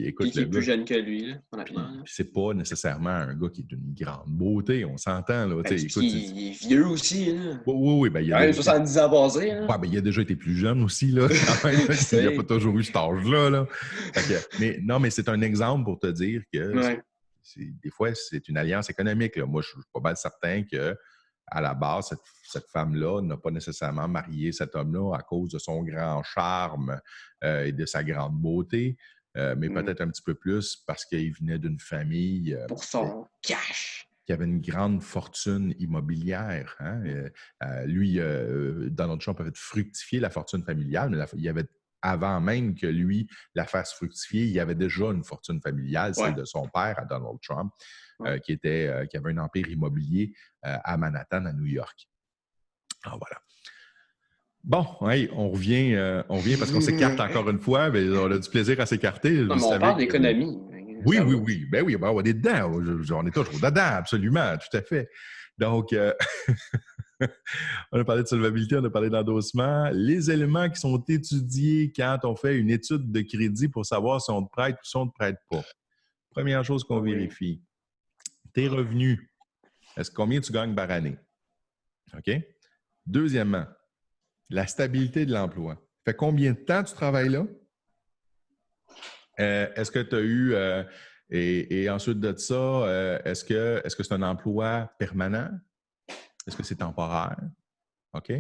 écoute, qui est plus jeune que lui, là, honnêtement. Puis c'est pas nécessairement un gars qui est d'une grande beauté, on s'entend. Là. Ben, Écoute, il est vieux aussi. Là. Oui. Ben, il a 70 ans passés. Ouais, ben, il a déjà été plus jeune aussi, là, quand même. Il n'a pas toujours eu cet âge-là. Là. Mais c'est un exemple pour te dire que des fois, c'est une alliance économique. Là. Moi, je suis pas mal certain que à la base, cette femme-là n'a pas nécessairement marié cet homme-là à cause de son grand charme et de sa grande beauté, mais peut-être un petit peu plus parce qu'il venait d'une famille... pour son cash! Qui avait une grande fortune immobilière. Hein? Lui, Donald Trump avait fructifié la fortune familiale, mais il y avait, avant même que lui la fasse fructifier, il y avait déjà une fortune familiale, celle de son père à Donald Trump. Qui avait un empire immobilier à Manhattan, à New York. Alors voilà. Bon, hey, on revient parce qu'on s'écarte encore une fois, mais on a du plaisir à s'écarter. Non, mais on parle d'économie. Oui. Ben oui, on est dedans. On est toujours dedans, absolument, tout à fait. Donc, on a parlé de solvabilité, on a parlé d'endossement. Les éléments qui sont étudiés quand on fait une étude de crédit pour savoir si on te prête ou si on ne te prête pas. Première chose qu'on vérifie. Tes revenus, combien tu gagnes par année? OK? Deuxièmement, la stabilité de l'emploi. Fait combien de temps tu travailles là? Est-ce que tu as eu... et ensuite de ça, est-ce que c'est un emploi permanent? Est-ce que c'est temporaire? OK?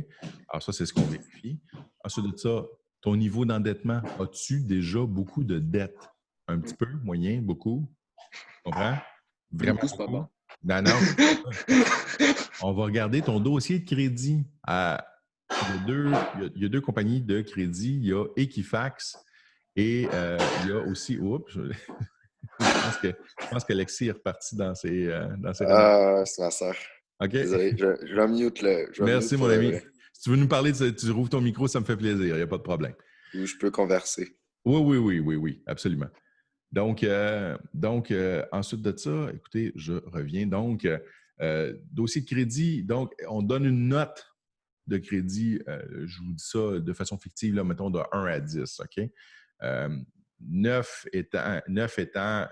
Alors ça, c'est ce qu'on vérifie. Ensuite de ça, ton niveau d'endettement, as-tu déjà beaucoup de dettes? Un petit peu, moyen, beaucoup? Tu comprends? Vraiment c'est pas bon. Non. On va regarder ton dossier de crédit. Il y a deux compagnies de crédit. Il y a Equifax et il y a aussi... Oups! Je pense que Alexis est reparti dans ses Ah, c'est ma soeur. OK. Désolé, je mute le... Merci, mon ami. Si tu veux nous parler, tu rouvres ton micro, ça me fait plaisir. Il n'y a pas de problème. Où je peux converser. Oui, absolument. Donc, ensuite de ça, écoutez, je reviens. Donc, dossier de crédit, donc, on donne une note de crédit, je vous dis ça de façon fictive, là, mettons de 1 à 10, OK? 9 étant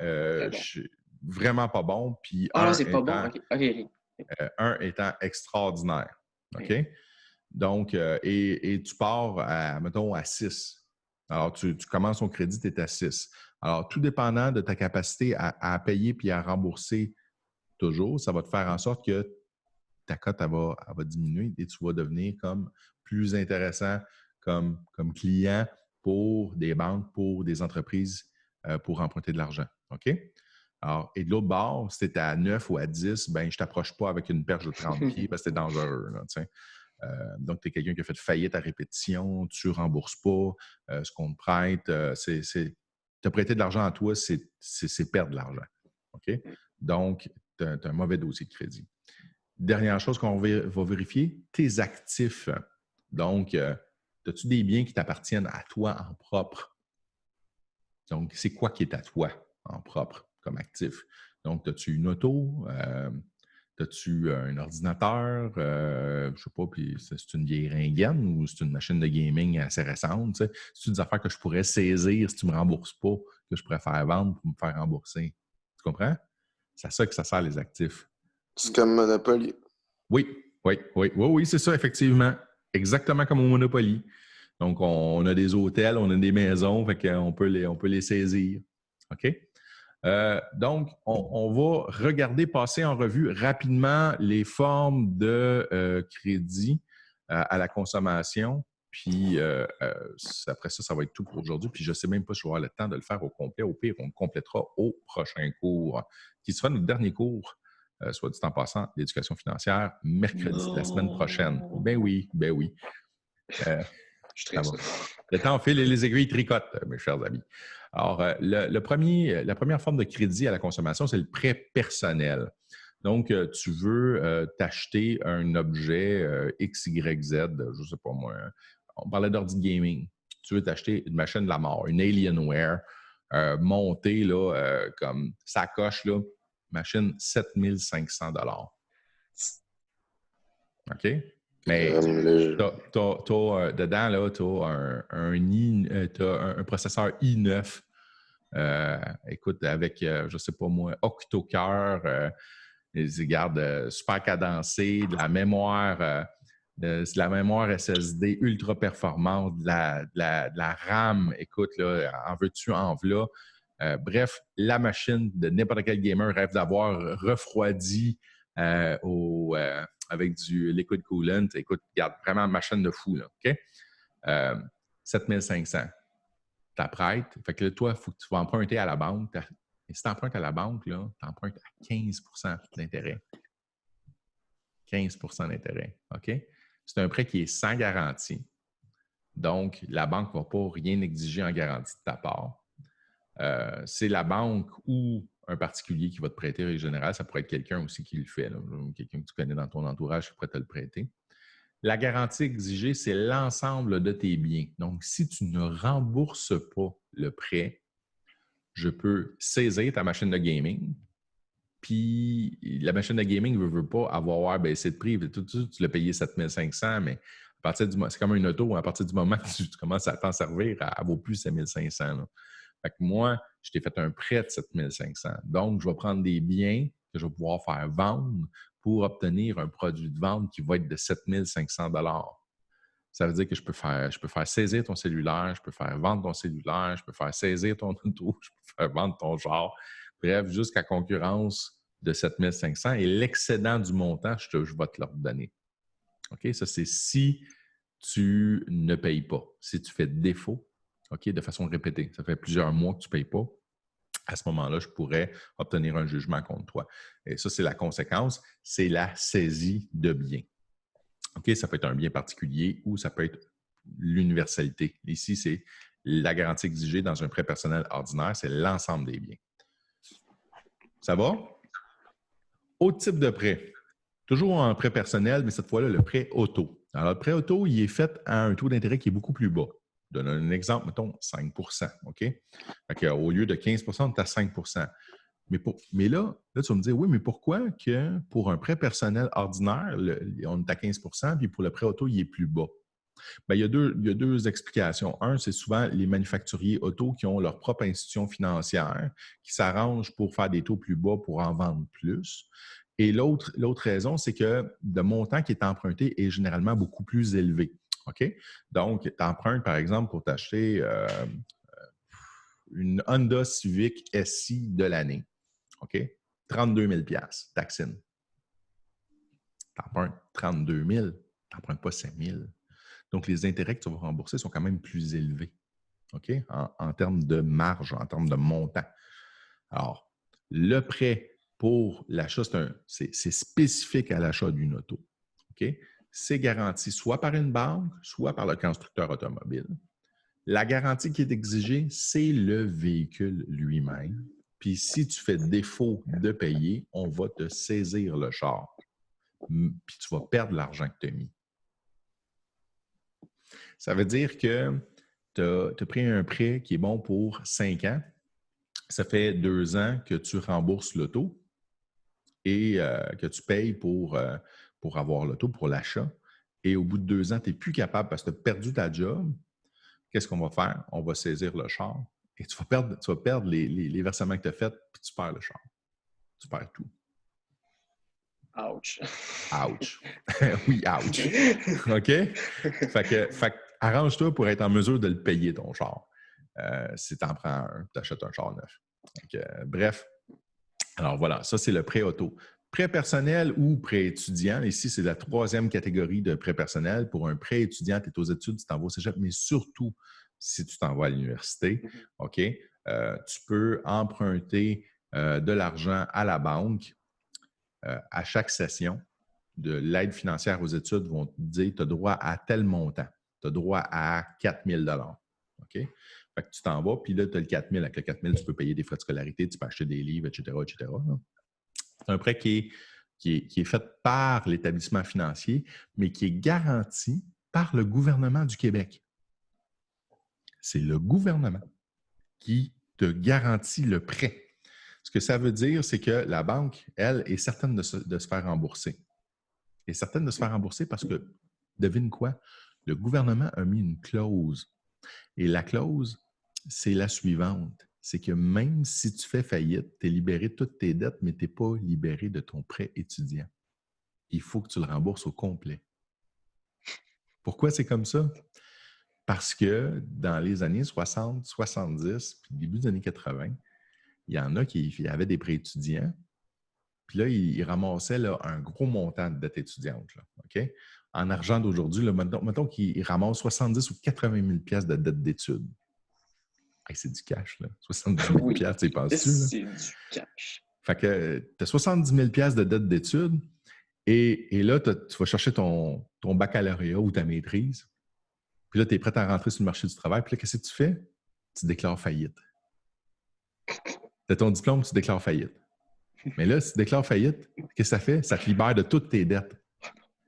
vraiment pas bon, puis 1 c'est pas bon. OK. 1 étant extraordinaire, OK? Donc, et tu pars, mettons, à 6. Alors, tu commences ton crédit, tu es à 6. Alors, tout dépendant de ta capacité à payer puis à rembourser toujours, ça va te faire en sorte que ta cote, elle va diminuer et tu vas devenir comme plus intéressant comme client pour des banques, pour des entreprises, pour emprunter de l'argent. OK? Alors, et de l'autre bord, si tu es à 9 ou à 10, ben je ne t'approche pas avec une perche de 30 pieds parce que c'est dangereux. Là, donc, tu es quelqu'un qui a fait faillite à répétition, tu ne rembourses pas ce qu'on te prête. Te prêter de l'argent à toi, c'est perdre de l'argent. OK? Donc, tu as un mauvais dossier de crédit. Dernière chose qu'on va vérifier, tes actifs. Donc, tu as-tu des biens qui t'appartiennent à toi en propre? Donc, c'est quoi qui est à toi en propre comme actif? Donc, as-tu une auto? As-tu un ordinateur? Je ne sais pas, puis c'est une vieille ringaine ou c'est une machine de gaming assez récente? Tu sais? C'est-tu des affaires que je pourrais saisir si tu ne me rembourses pas, que je pourrais faire vendre pour me faire rembourser? Tu comprends? C'est à ça que ça sert les actifs. C'est comme Monopoly. Oui, c'est ça, effectivement. Exactement comme au Monopoly. Donc, on a des hôtels, on a des maisons, fait qu'on peut les saisir. OK? Donc, on va regarder, passer en revue rapidement les formes de crédit à la consommation. Puis, après ça, ça va être tout pour aujourd'hui. Puis, je ne sais même pas si je vais avoir le temps de le faire au complet. Au pire, on le complétera au prochain cours, qui sera notre dernier cours, soit dit en passant, d'éducation financière, mercredi de la semaine prochaine. Ben oui. Je suis triste. Le temps file et les aiguilles tricotent, mes chers amis. Alors, la première forme de crédit à la consommation, c'est le prêt personnel. Donc, tu veux t'acheter un objet XYZ, je ne sais pas moi, on parlait d'ordi gaming. Tu veux t'acheter une machine de la mort, une Alienware, montée là, comme sacoche, là, machine 7500 $. OK? Mais dedans, là, tu as un processeur i9. Écoute, avec, je ne sais pas moi, octo-cœur, regarde, super cadencé, de la mémoire SSD ultra performante, de la RAM, écoute, là, en veux-tu, en v'là. Bref, la machine de n'importe quel gamer rêve d'avoir refroidi avec du liquid coolant. Écoute, regarde, vraiment machine de fou, là, OK? 7500. T'apprêtes. Fait que là, toi, il faut que tu vas emprunter à la banque. Et si tu empruntes à la banque, tu empruntes à 15 d'intérêt. 15 d'intérêt. OK? C'est un prêt qui est sans garantie. Donc, la banque ne va pas rien exiger en garantie de ta part. C'est la banque ou un particulier qui va te prêter en général. Ça pourrait être quelqu'un aussi qui le fait, là, quelqu'un que tu connais dans ton entourage qui pourrait te le prêter. La garantie exigée, c'est l'ensemble de tes biens. Donc, si tu ne rembourses pas le prêt, je peux saisir ta machine de gaming. Puis, la machine de gaming ne veut pas avoir baissé de prix. Tu l'as payé 7500, mais à partir c'est comme une auto. À partir du moment que tu commences à t'en servir, elle ne vaut plus 7500. Fait que moi, je t'ai fait un prêt de 7500. Donc, je vais prendre des biens que je vais pouvoir faire vendre pour obtenir un produit de vente qui va être de 7500 $. Ça veut dire que je peux faire saisir ton cellulaire, je peux faire vendre ton cellulaire, je peux faire saisir ton auto, je peux faire vendre ton char. Bref, jusqu'à concurrence de 7500 et l'excédent du montant, je vais te le redonner. OK? Ça, c'est si tu ne payes pas. Si tu fais défaut, OK, de façon répétée, ça fait plusieurs mois que tu ne payes pas, à ce moment-là, je pourrais obtenir un jugement contre toi. Et ça, c'est la conséquence, c'est la saisie de biens. OK, ça peut être un bien particulier ou ça peut être l'universalité. Ici, c'est la garantie exigée dans un prêt personnel ordinaire, c'est l'ensemble des biens. Ça va? Autre type de prêt. Toujours un prêt personnel, mais cette fois-là, le prêt auto. Alors, le prêt auto, il est fait à un taux d'intérêt qui est beaucoup plus bas. Je donne un exemple, mettons 5 OK? Au lieu de 15 on est à 5 Mais là, tu vas me dire, oui, mais pourquoi que pour un prêt personnel ordinaire, on est à 15 puis pour le prêt auto, il est plus bas? Bien, il y a deux explications. Un, c'est souvent les manufacturiers auto qui ont leur propre institution financière, qui s'arrangent pour faire des taux plus bas pour en vendre plus. Et l'autre raison, c'est que le montant qui est emprunté est généralement beaucoup plus élevé. OK? Donc, tu empruntes, par exemple, pour t'acheter une Honda Civic SI de l'année. OK? 32 000 taxine. Tu empruntes 32 000, tu n'empruntes pas 5 000. Donc, les intérêts que tu vas rembourser sont quand même plus élevés, OK? En termes de marge, en termes de montant. Alors, le prêt pour l'achat, c'est spécifique à l'achat d'une auto, OK? C'est garanti soit par une banque, soit par le constructeur automobile. La garantie qui est exigée, c'est le véhicule lui-même. Puis, si tu fais défaut de payer, on va te saisir le char. Puis, tu vas perdre l'argent que tu as mis. Ça veut dire que tu as pris un prêt qui est bon pour 5 ans. Ça fait 2 ans que tu rembourses l'auto et que tu payes pour avoir l'auto, pour l'achat. Et au bout de 2 ans, tu n'es plus capable parce que tu as perdu ta job. Qu'est-ce qu'on va faire? On va saisir le char et tu vas perdre les versements que tu as faits, puis tu perds le char. Tu perds tout. Ouch. Ouch. Oui, ouch. OK? Fait que arrange-toi pour être en mesure de le payer, ton char. Si tu en prends un, tu achètes un char neuf. Donc, bref. Alors voilà, ça, c'est le prêt auto. Prêt personnel ou prêt étudiant. Ici, c'est la 3e catégorie de prêt personnel. Pour un prêt étudiant, tu es aux études, tu t'en vas au cégep, mais surtout si tu t'en vas à l'université, OK? Tu peux emprunter de l'argent à la banque à chaque session de l'aide financière aux études vont te dire tu as droit à tel montant. Tu as droit à 4 000 OK? Fait que tu t'en vas, puis là, tu as le 4 000. Avec le 4 000, tu peux payer des frais de scolarité, tu peux acheter des livres, etc., etc. C'est un prêt qui est fait par l'établissement financier, mais qui est garanti par le gouvernement du Québec. C'est le gouvernement qui te garantit le prêt. Ce que ça veut dire, c'est que la banque, elle, est certaine de se faire rembourser. Elle est certaine de se faire rembourser parce que, devine quoi? Le gouvernement a mis une clause. Et la clause, c'est la suivante. C'est que même si tu fais faillite, tu es libéré de toutes tes dettes, mais tu n'es pas libéré de ton prêt étudiant. Il faut que tu le rembourses au complet. Pourquoi c'est comme ça? Parce que dans les années 60, 70, puis début des années 80, il y en a qui avaient des prêts étudiants, puis là, ils ramassaient là, un gros montant de dette étudiante. Là, OK? En argent d'aujourd'hui, mettons qu'ils ramassent 70 ou 80 000 de dette d'études. Hey, c'est du cash, là. 70 000 Oui, tu y penses-tu? c'est du cash. Fait que tu as 70 000 de dette d'études et là, tu vas chercher ton baccalauréat ou ta maîtrise. Puis là, tu es prêt à rentrer sur le marché du travail. Puis là, qu'est-ce que tu fais? Tu déclares faillite. Tu as ton diplôme, tu déclares faillite. Mais là, si tu déclares faillite, qu'est-ce que ça fait? Ça te libère de toutes tes dettes.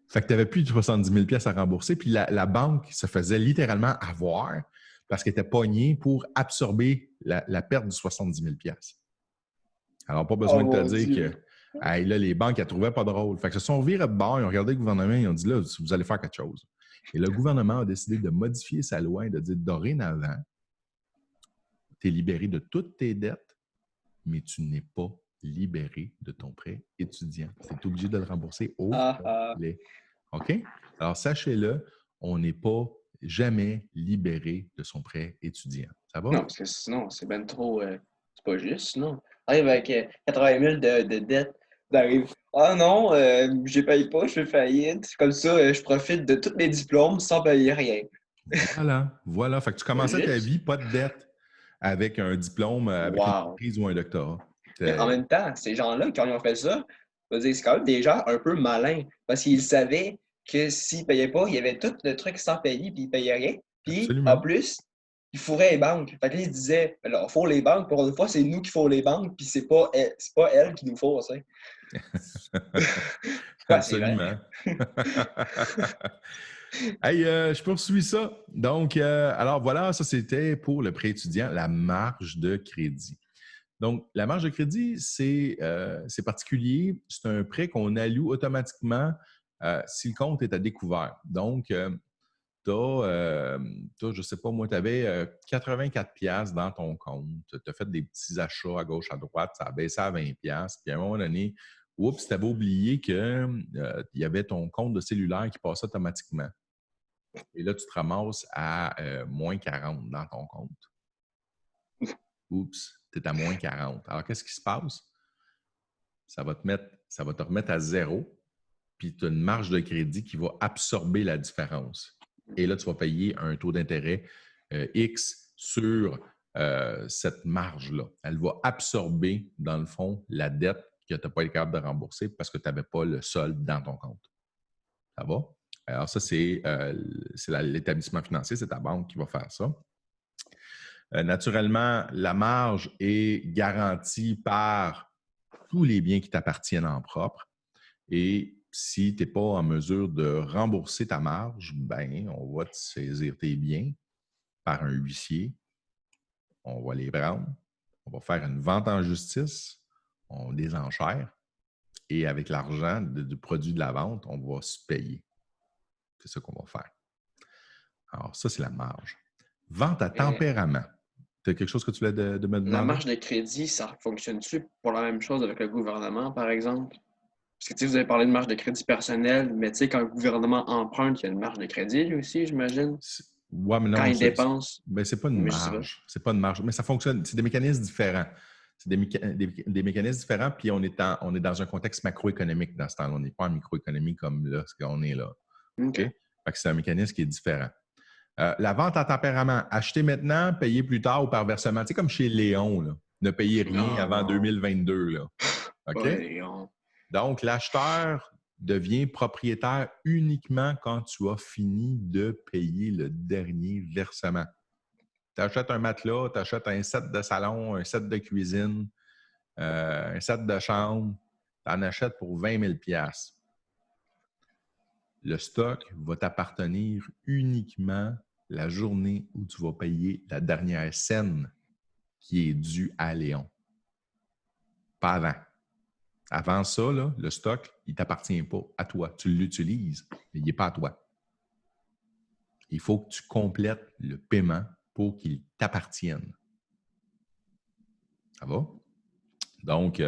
Fait que tu n'avais plus de 70 000 à rembourser. Puis la banque se faisait littéralement avoir parce qu'elle était pognée pour absorber la perte de 70 000 Alors, pas besoin de te dire que hey, là, les banques, elles ne trouvaient pas drôle. Fait que se sont virés de bord, ils ont regardé le gouvernement, ils ont dit là, vous allez faire quelque chose. Et le gouvernement a décidé de modifier sa loi et de dire dorénavant, tu es libéré de toutes tes dettes, mais tu n'es pas libéré de ton prêt étudiant. Tu es obligé de le rembourser au complet. OK? Alors, sachez-le, on n'est pas jamais libéré de son prêt étudiant. Ça va? Non, parce que sinon, c'est ben trop... c'est pas juste, non. Arrive avec 80 000 de dette. T'arrives, ah non, je paye pas, je fais faillite. Comme ça, je profite de tous mes diplômes sans payer rien. Voilà. Fait que tu commençais ta vie, pas de dette, avec un diplôme, avec une maîtrise ou un doctorat. Mais en même temps, ces gens-là, quand ils ont fait ça, c'est quand même des gens un peu malins. Parce qu'ils savaient que s'ils ne payaient pas, il y avait tout le truc sans payer, puis ils ne payaient rien. Puis, Absolument. en plus, ils fourraient les banques. Fait que là, ils se disaient, alors, faut les banques. Pour une fois, c'est nous qui faut les banques, puis c'est pas elles qui nous font ça. Absolument. Hey, je poursuis ça. Donc, alors voilà, ça c'était pour le prêt étudiant, la marge de crédit. Donc, la marge de crédit, c'est particulier. C'est un prêt qu'on alloue automatiquement si le compte est à découvert. Donc, tu as, je ne sais pas, moi, tu avais 84$ dans ton compte. Tu as fait des petits achats à gauche, à droite, ça a baissé à 20$. Puis à un moment donné, oups, tu avais oublié qu'il y avait ton compte de cellulaire qui passait automatiquement. Et là, tu te ramasses à moins 40 dans ton compte. Oups, tu es à moins 40. Alors, qu'est-ce qui se passe? Ça va te remettre à 0, puis tu as une marge de crédit qui va absorber la différence. Et là, tu vas payer un taux d'intérêt X sur cette marge-là. Elle va absorber, dans le fond, la dette que tu n'as pas été capable de rembourser parce que tu n'avais pas le solde dans ton compte. Ça va? Alors, ça, c'est l'établissement financier, c'est ta banque qui va faire ça. Naturellement, la marge est garantie par tous les biens qui t'appartiennent en propre et si tu n'es pas en mesure de rembourser ta marge, ben, on va te saisir tes biens par un huissier. On va les prendre. On va faire une vente en justice. On désenchère. Et avec l'argent du produit de la vente, on va se payer. C'est ça qu'on va faire. Alors, ça, c'est la marge. Vente à tempérament. Tu as quelque chose que tu voulais de me demander? La marge de crédit, ça fonctionne-tu pour la même chose avec le gouvernement, par exemple? Parce que vous avez parlé de marge de crédit personnel, mais quand le gouvernement emprunte, il y a une marge de crédit lui aussi, j'imagine. Oui, mais non. Quand il dépense. Ben, c'est pas une marge. C'est pas une marge. Mais ça fonctionne. C'est des mécanismes différents. C'est des mécanismes différents, puis on est dans un contexte macroéconomique dans ce temps-là. On n'est pas en microéconomie comme là, ce qu'on est là. OK. Fait que c'est un mécanisme qui est différent. La vente à tempérament, acheter maintenant, payer plus tard ou par versement. Tu sais, comme chez Léon, là, ne payer rien avant 2022. Là. OK? Ouais, Léon. Donc, l'acheteur devient propriétaire uniquement quand tu as fini de payer le dernier versement. Tu achètes un matelas, tu achètes un set de salon, un set de cuisine, un set de chambre, tu en achètes pour 20 000 $. Le stock va t'appartenir uniquement la journée où tu vas payer la dernière scène qui est due à Léon. Pas avant. Avant ça, là, le stock, il ne t'appartient pas à toi. Tu l'utilises, mais il n'est pas à toi. Il faut que tu complètes le paiement pour qu'il t'appartienne. Ça va? Donc,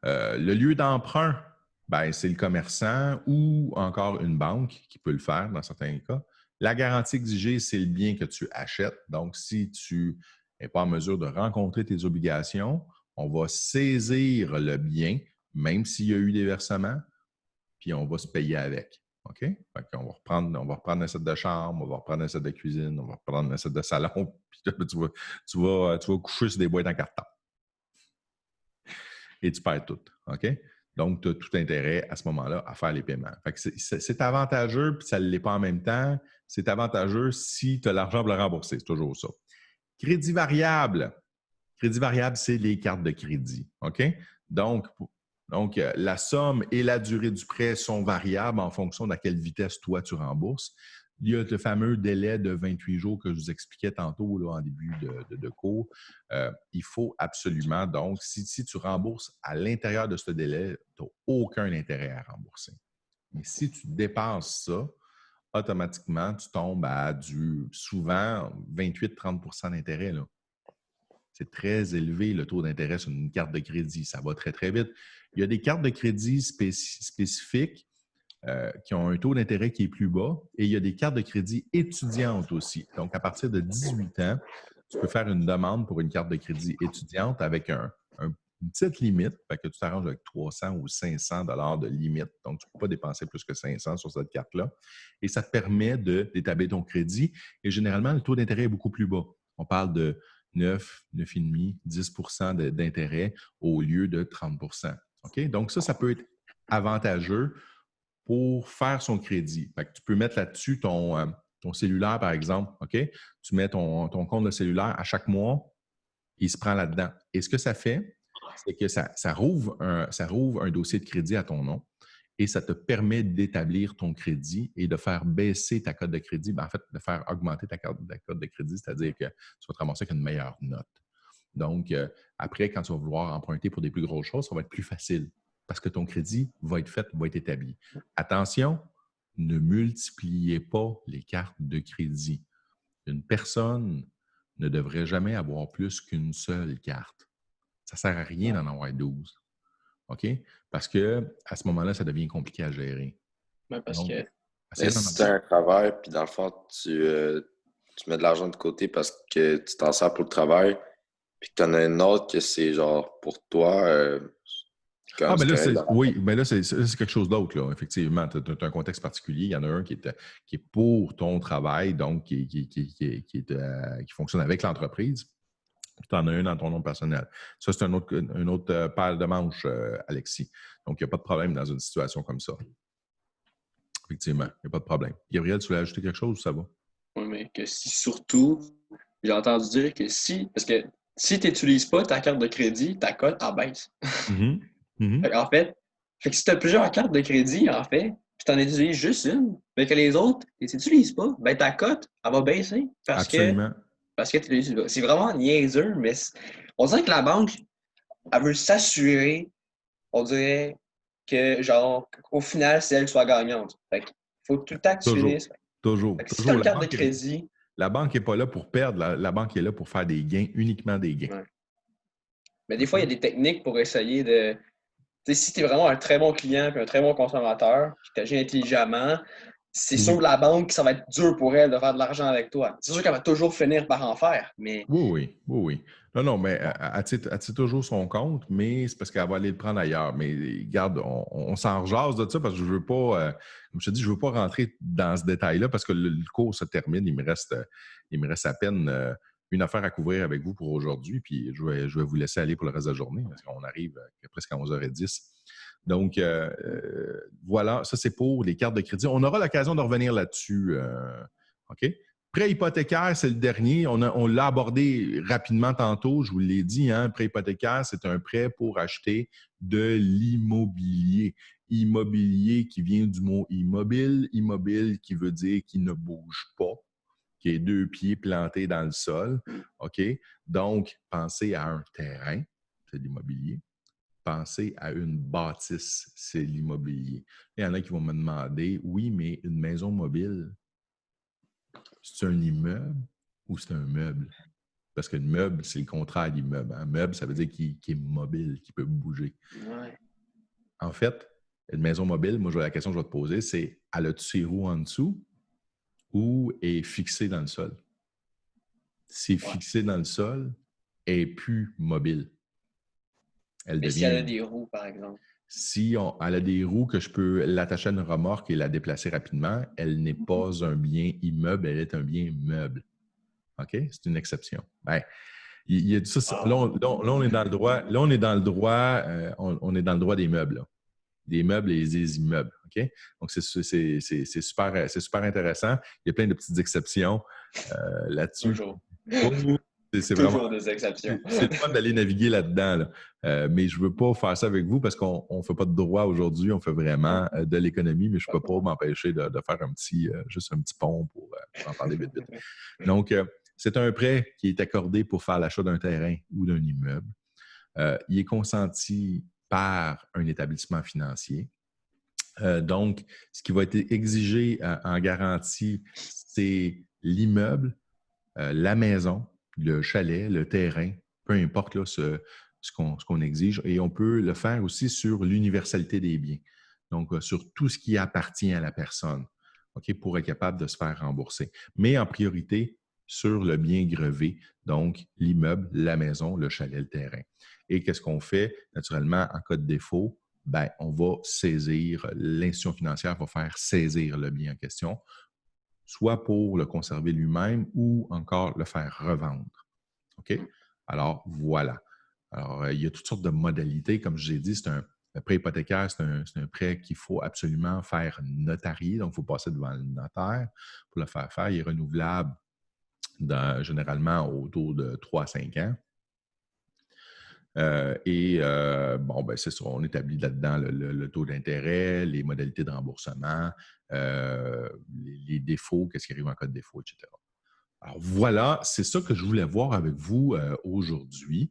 le lieu d'emprunt, ben, c'est le commerçant ou encore une banque qui peut le faire dans certains cas. La garantie exigée, c'est le bien que tu achètes. Donc, si tu n'es pas en mesure de rencontrer tes obligations, on va saisir le bien, même s'il y a eu des versements, puis on va se payer avec. OK? Fait qu'on va reprendre un set de chambre, on va reprendre un set de cuisine, on va reprendre un set de salon, puis tu vas coucher sur des boîtes en carton. Et tu perds tout. OK? Donc, tu as tout intérêt à ce moment-là à faire les paiements. Fait que c'est avantageux, puis ça ne l'est pas en même temps. C'est avantageux si tu as l'argent pour le rembourser. C'est toujours ça. Crédit variable. Crédit variable, c'est les cartes de crédit. OK? Donc, la somme et la durée du prêt sont variables en fonction de à quelle vitesse toi tu rembourses. Il y a le fameux délai de 28 jours que je vous expliquais tantôt là, en début de cours. Il faut absolument, donc, si tu rembourses à l'intérieur de ce délai, tu n'as aucun intérêt à rembourser. Mais si tu dépasses ça, automatiquement, tu tombes à souvent 28-30 % d'intérêt. Là. C'est très élevé le taux d'intérêt sur une carte de crédit. Ça va très, très vite. Il y a des cartes de crédit spécifiques qui ont un taux d'intérêt qui est plus bas et il y a des cartes de crédit étudiantes aussi. Donc, à partir de 18 ans, tu peux faire une demande pour une carte de crédit étudiante avec une petite limite. Fait que tu t'arranges avec 300 ou 500 $ de limite. Donc, tu ne peux pas dépenser plus que 500 sur cette carte-là. Et ça te permet d'établir ton crédit. Et généralement, le taux d'intérêt est beaucoup plus bas. On parle de 9, 9,5, 10 % d'intérêt au lieu de 30 %. OK? Donc, ça peut être avantageux pour faire son crédit. Fait que tu peux mettre là-dessus ton cellulaire, par exemple. OK? Tu mets ton compte de cellulaire à chaque mois, il se prend là-dedans. Et ce que ça fait, c'est que ça rouvre un dossier de crédit à ton nom et ça te permet d'établir ton crédit et de faire baisser ta cote de crédit. En fait, de faire augmenter ta cote de crédit, c'est-à-dire que tu vas te ramasser avec une meilleure note. Donc, après, quand tu vas vouloir emprunter pour des plus grosses choses, ça va être plus facile parce que ton crédit va être établi. Attention, ne multipliez pas les cartes de crédit. Une personne ne devrait jamais avoir plus qu'une seule carte. Ça ne sert à rien d'en avoir 12. OK? Parce qu'à ce moment-là, ça devient compliqué à gérer. Ben parce Donc, que Mais si tu as un travail, puis dans le fond, tu mets de l'argent de côté parce que tu t'en sers pour le travail, puis que tu en as une autre que c'est genre pour toi, mais là, c'est quelque chose d'autre, là. Effectivement, tu as un contexte particulier. Il y en a un qui est pour ton travail, donc qui fonctionne avec l'entreprise. Puis tu en as un dans ton nom personnel. Ça, c'est un autre paire de manches, Alexis. Donc, il n'y a pas de problème dans une situation comme ça. Effectivement, il n'y a pas de problème. Gabriel, tu voulais ajouter quelque chose ou ça va? Oui, mais que si surtout, j'ai entendu dire que parce que si tu n'utilises pas ta carte de crédit, ta cote, elle baisse. Mm-hmm. Mm-hmm. En fait, Fait que si tu as plusieurs cartes de crédit, en fait, puis tu en utilises juste une, mais que les autres, tu les utilises pas, ben ta cote, elle va baisser Absolument. parce que tu l'utilises pas. C'est vraiment niaiseux, mais on dirait que la banque, elle veut s'assurer, on dirait que, genre, au final, c'est elle qui soit gagnante. Fait qu'il faut tout le temps que tu Toujours. finisses. Toujours. Fait que si tu as Toujours. une carte de crédit, La banque n'est pas là pour perdre. La banque est là pour faire des gains, uniquement des gains. ouais. Mais des fois, il y a des techniques pour essayer de. Tu sais, si tu es vraiment un très bon client et un très bon consommateur, qui t'agit intelligemment, c'est sûr que la banque, ça va être dur pour elle de faire de l'argent avec toi. C'est sûr qu'elle va toujours finir par en faire, mais. Oui. Non, mais elle tire toujours son compte, mais c'est parce qu'elle va aller le prendre ailleurs. Mais regarde, on s'en rejase de ça parce que je veux pas, comme je te dis, je veux pas rentrer dans ce détail-là parce que le cours se termine. Il me reste à peine une affaire à couvrir avec vous pour aujourd'hui, puis je vais vous laisser aller pour le reste de la journée parce qu'on arrive presque à 11h10. Donc, voilà, ça c'est pour les cartes de crédit. On aura l'occasion de revenir là-dessus. OK? Prêt hypothécaire, c'est le dernier. On l'a abordé rapidement tantôt, je vous l'ai dit. Hein? Prêt hypothécaire, c'est un prêt pour acheter de l'immobilier. Immobilier qui vient du mot immobile. Immobile qui veut dire qui ne bouge pas, qui est 2 pieds plantés dans le sol. OK? Donc, pensez à un terrain, c'est l'immobilier. Pensez à une bâtisse, c'est l'immobilier. Il y en a qui vont me demander, oui, mais une maison mobile, c'est un immeuble ou c'est un meuble? Parce que le meuble, c'est le contraire de l'immeuble. Un meuble, ça veut dire qu'il est mobile, qu'il peut bouger. Ouais. En fait, une maison mobile, moi, la question que je vais te poser, c'est elle a-tu ses roues en dessous ou est fixée dans le sol? Si elle est fixée dans le sol, elle n'est plus mobile. Mais si elle a des roues, par exemple. Si elle a des roues que je peux l'attacher à une remorque et la déplacer rapidement, elle n'est pas un bien immeuble, elle est un bien meuble. OK? C'est une exception. Ben, il y a ça. Là, on est dans le droit. Là, on est dans le droit. On est dans le droit des meubles. Là. Des meubles et des immeubles. OK? Donc, c'est super intéressant. Il y a plein de petites exceptions là-dessus. Toujours. C'est Toujours vraiment des exceptions. c'est le fun d'aller naviguer là-dedans. Là. Mais je ne veux pas faire ça avec vous parce qu'on ne fait pas de droit aujourd'hui. On fait vraiment de l'économie, mais je ne peux pas m'empêcher de faire juste un petit pont pour en parler vite. Donc, c'est un prêt qui est accordé pour faire l'achat d'un terrain ou d'un immeuble. Il est consenti par un établissement financier. Donc, ce qui va être exigé en garantie, c'est l'immeuble, la maison, le chalet, le terrain, peu importe là, ce qu'on exige. Et on peut le faire aussi sur l'universalité des biens, donc sur tout ce qui appartient à la personne, OK, pour être capable de se faire rembourser. Mais en priorité, sur le bien grevé, donc l'immeuble, la maison, le chalet, le terrain. Et qu'est-ce qu'on fait? Naturellement, en cas de défaut, ben, on va saisir, l'institution financière va faire saisir le bien en question, soit pour le conserver lui-même ou encore le faire revendre. OK? Alors, voilà. Alors, il y a toutes sortes de modalités. Comme je l'ai dit, le prêt hypothécaire, c'est un prêt qu'il faut absolument faire notarier. Donc, il faut passer devant le notaire pour le faire faire. Il est renouvelable généralement autour de 3 à 5 ans. C'est ça, on établit là-dedans le taux d'intérêt, les modalités de remboursement, les défauts, qu'est-ce qui arrive en cas de défaut, etc. Alors voilà, c'est ça que je voulais voir avec vous aujourd'hui.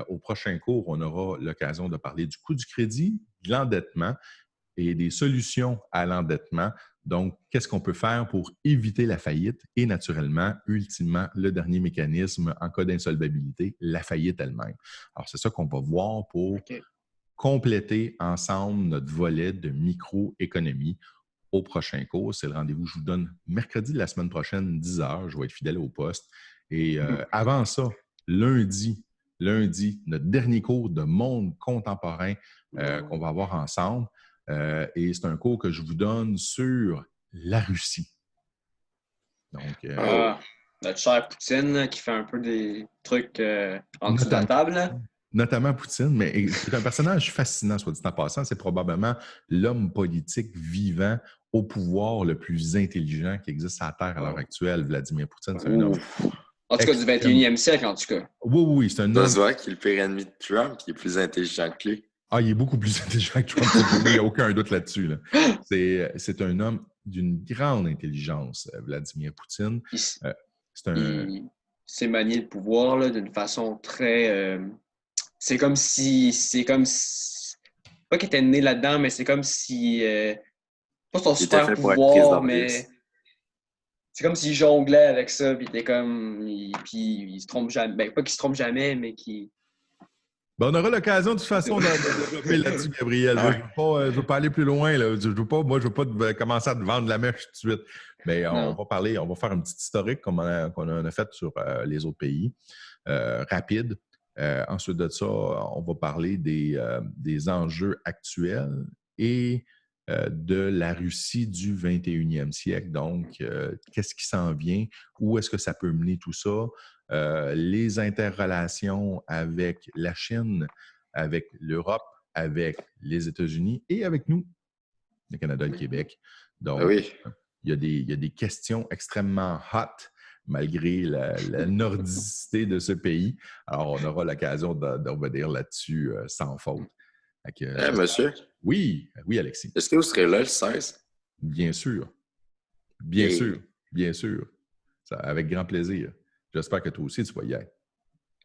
Au prochain cours, on aura l'occasion de parler du coût du crédit, de l'endettement et des solutions à l'endettement. Donc, qu'est-ce qu'on peut faire pour éviter la faillite et naturellement, ultimement, le dernier mécanisme en cas d'insolvabilité, la faillite elle-même. Alors, c'est ça qu'on va voir pour compléter ensemble notre volet de microéconomie au prochain cours. C'est le rendez-vous que je vous donne mercredi de la semaine prochaine, 10h. Je vais être fidèle au poste. Et avant ça, lundi, notre dernier cours de monde contemporain qu'on va avoir ensemble. Et c'est un cours que je vous donne sur la Russie. Donc, notre cher Poutine qui fait un peu des trucs en dessous de la table. Là. Notamment Poutine, mais c'est un personnage fascinant, soit dit en passant. C'est probablement l'homme politique vivant au pouvoir le plus intelligent qui existe à la Terre à l'heure actuelle. Vladimir Poutine, c'est un homme. En tout cas, du 21e siècle, en tout cas. Oui, c'est un homme. Ça se voit qu'il est le pire ennemi de Trump, qui est plus intelligent que lui. Ah, il est beaucoup plus intelligent que Trump, il n'y a aucun doute là-dessus. Là. C'est un homme d'une grande intelligence, Vladimir Poutine. Il, s- C'est un... il s'est manié le pouvoir là, d'une façon très. Pas qu'il était né là-dedans, mais c'est comme si. Pas son Il était super fait pour être prise pouvoir, d'emprise. mais c'est comme s'il jonglait avec ça, puis il était comme. Puis il se trompe jamais. Ben, pas qu'il se trompe jamais, mais qu'il. On aura l'occasion de toute façon de développer là-dessus, Gabriel. Moi, je veux pas aller plus loin. Là. Je veux pas commencer à te vendre la mèche tout de suite. Mais on Non. va parler, on va faire une petite historique comme qu'on en a fait sur les autres pays, rapide. Ensuite de ça, on va parler des enjeux actuels et de la Russie du 21e siècle. Donc, qu'est-ce qui s'en vient? Où est-ce que ça peut mener tout ça? Les interrelations avec la Chine, avec l'Europe, avec les États-Unis et avec nous, le Canada et le Québec. Donc, Oui. il y a des questions extrêmement hot malgré la nordicité de ce pays. Alors, on aura l'occasion de revenir là-dessus sans faute. Monsieur, Oui, oui, Alexis. est-ce que vous serez là le 16? Bien sûr. Bien Et- sûr. Bien sûr. Ça, avec grand plaisir. J'espère que toi aussi, tu vas y être.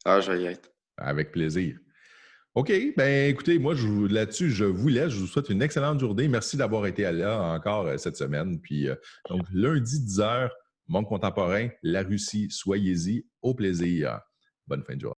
Ah, je vais y être. Avec plaisir. OK, ben écoutez, moi, là-dessus, je vous laisse. Je vous souhaite une excellente journée. Merci d'avoir été là encore cette semaine. Puis, donc, lundi 10h, Monde contemporain, la Russie, soyez-y. Au plaisir. Bonne fin de journée.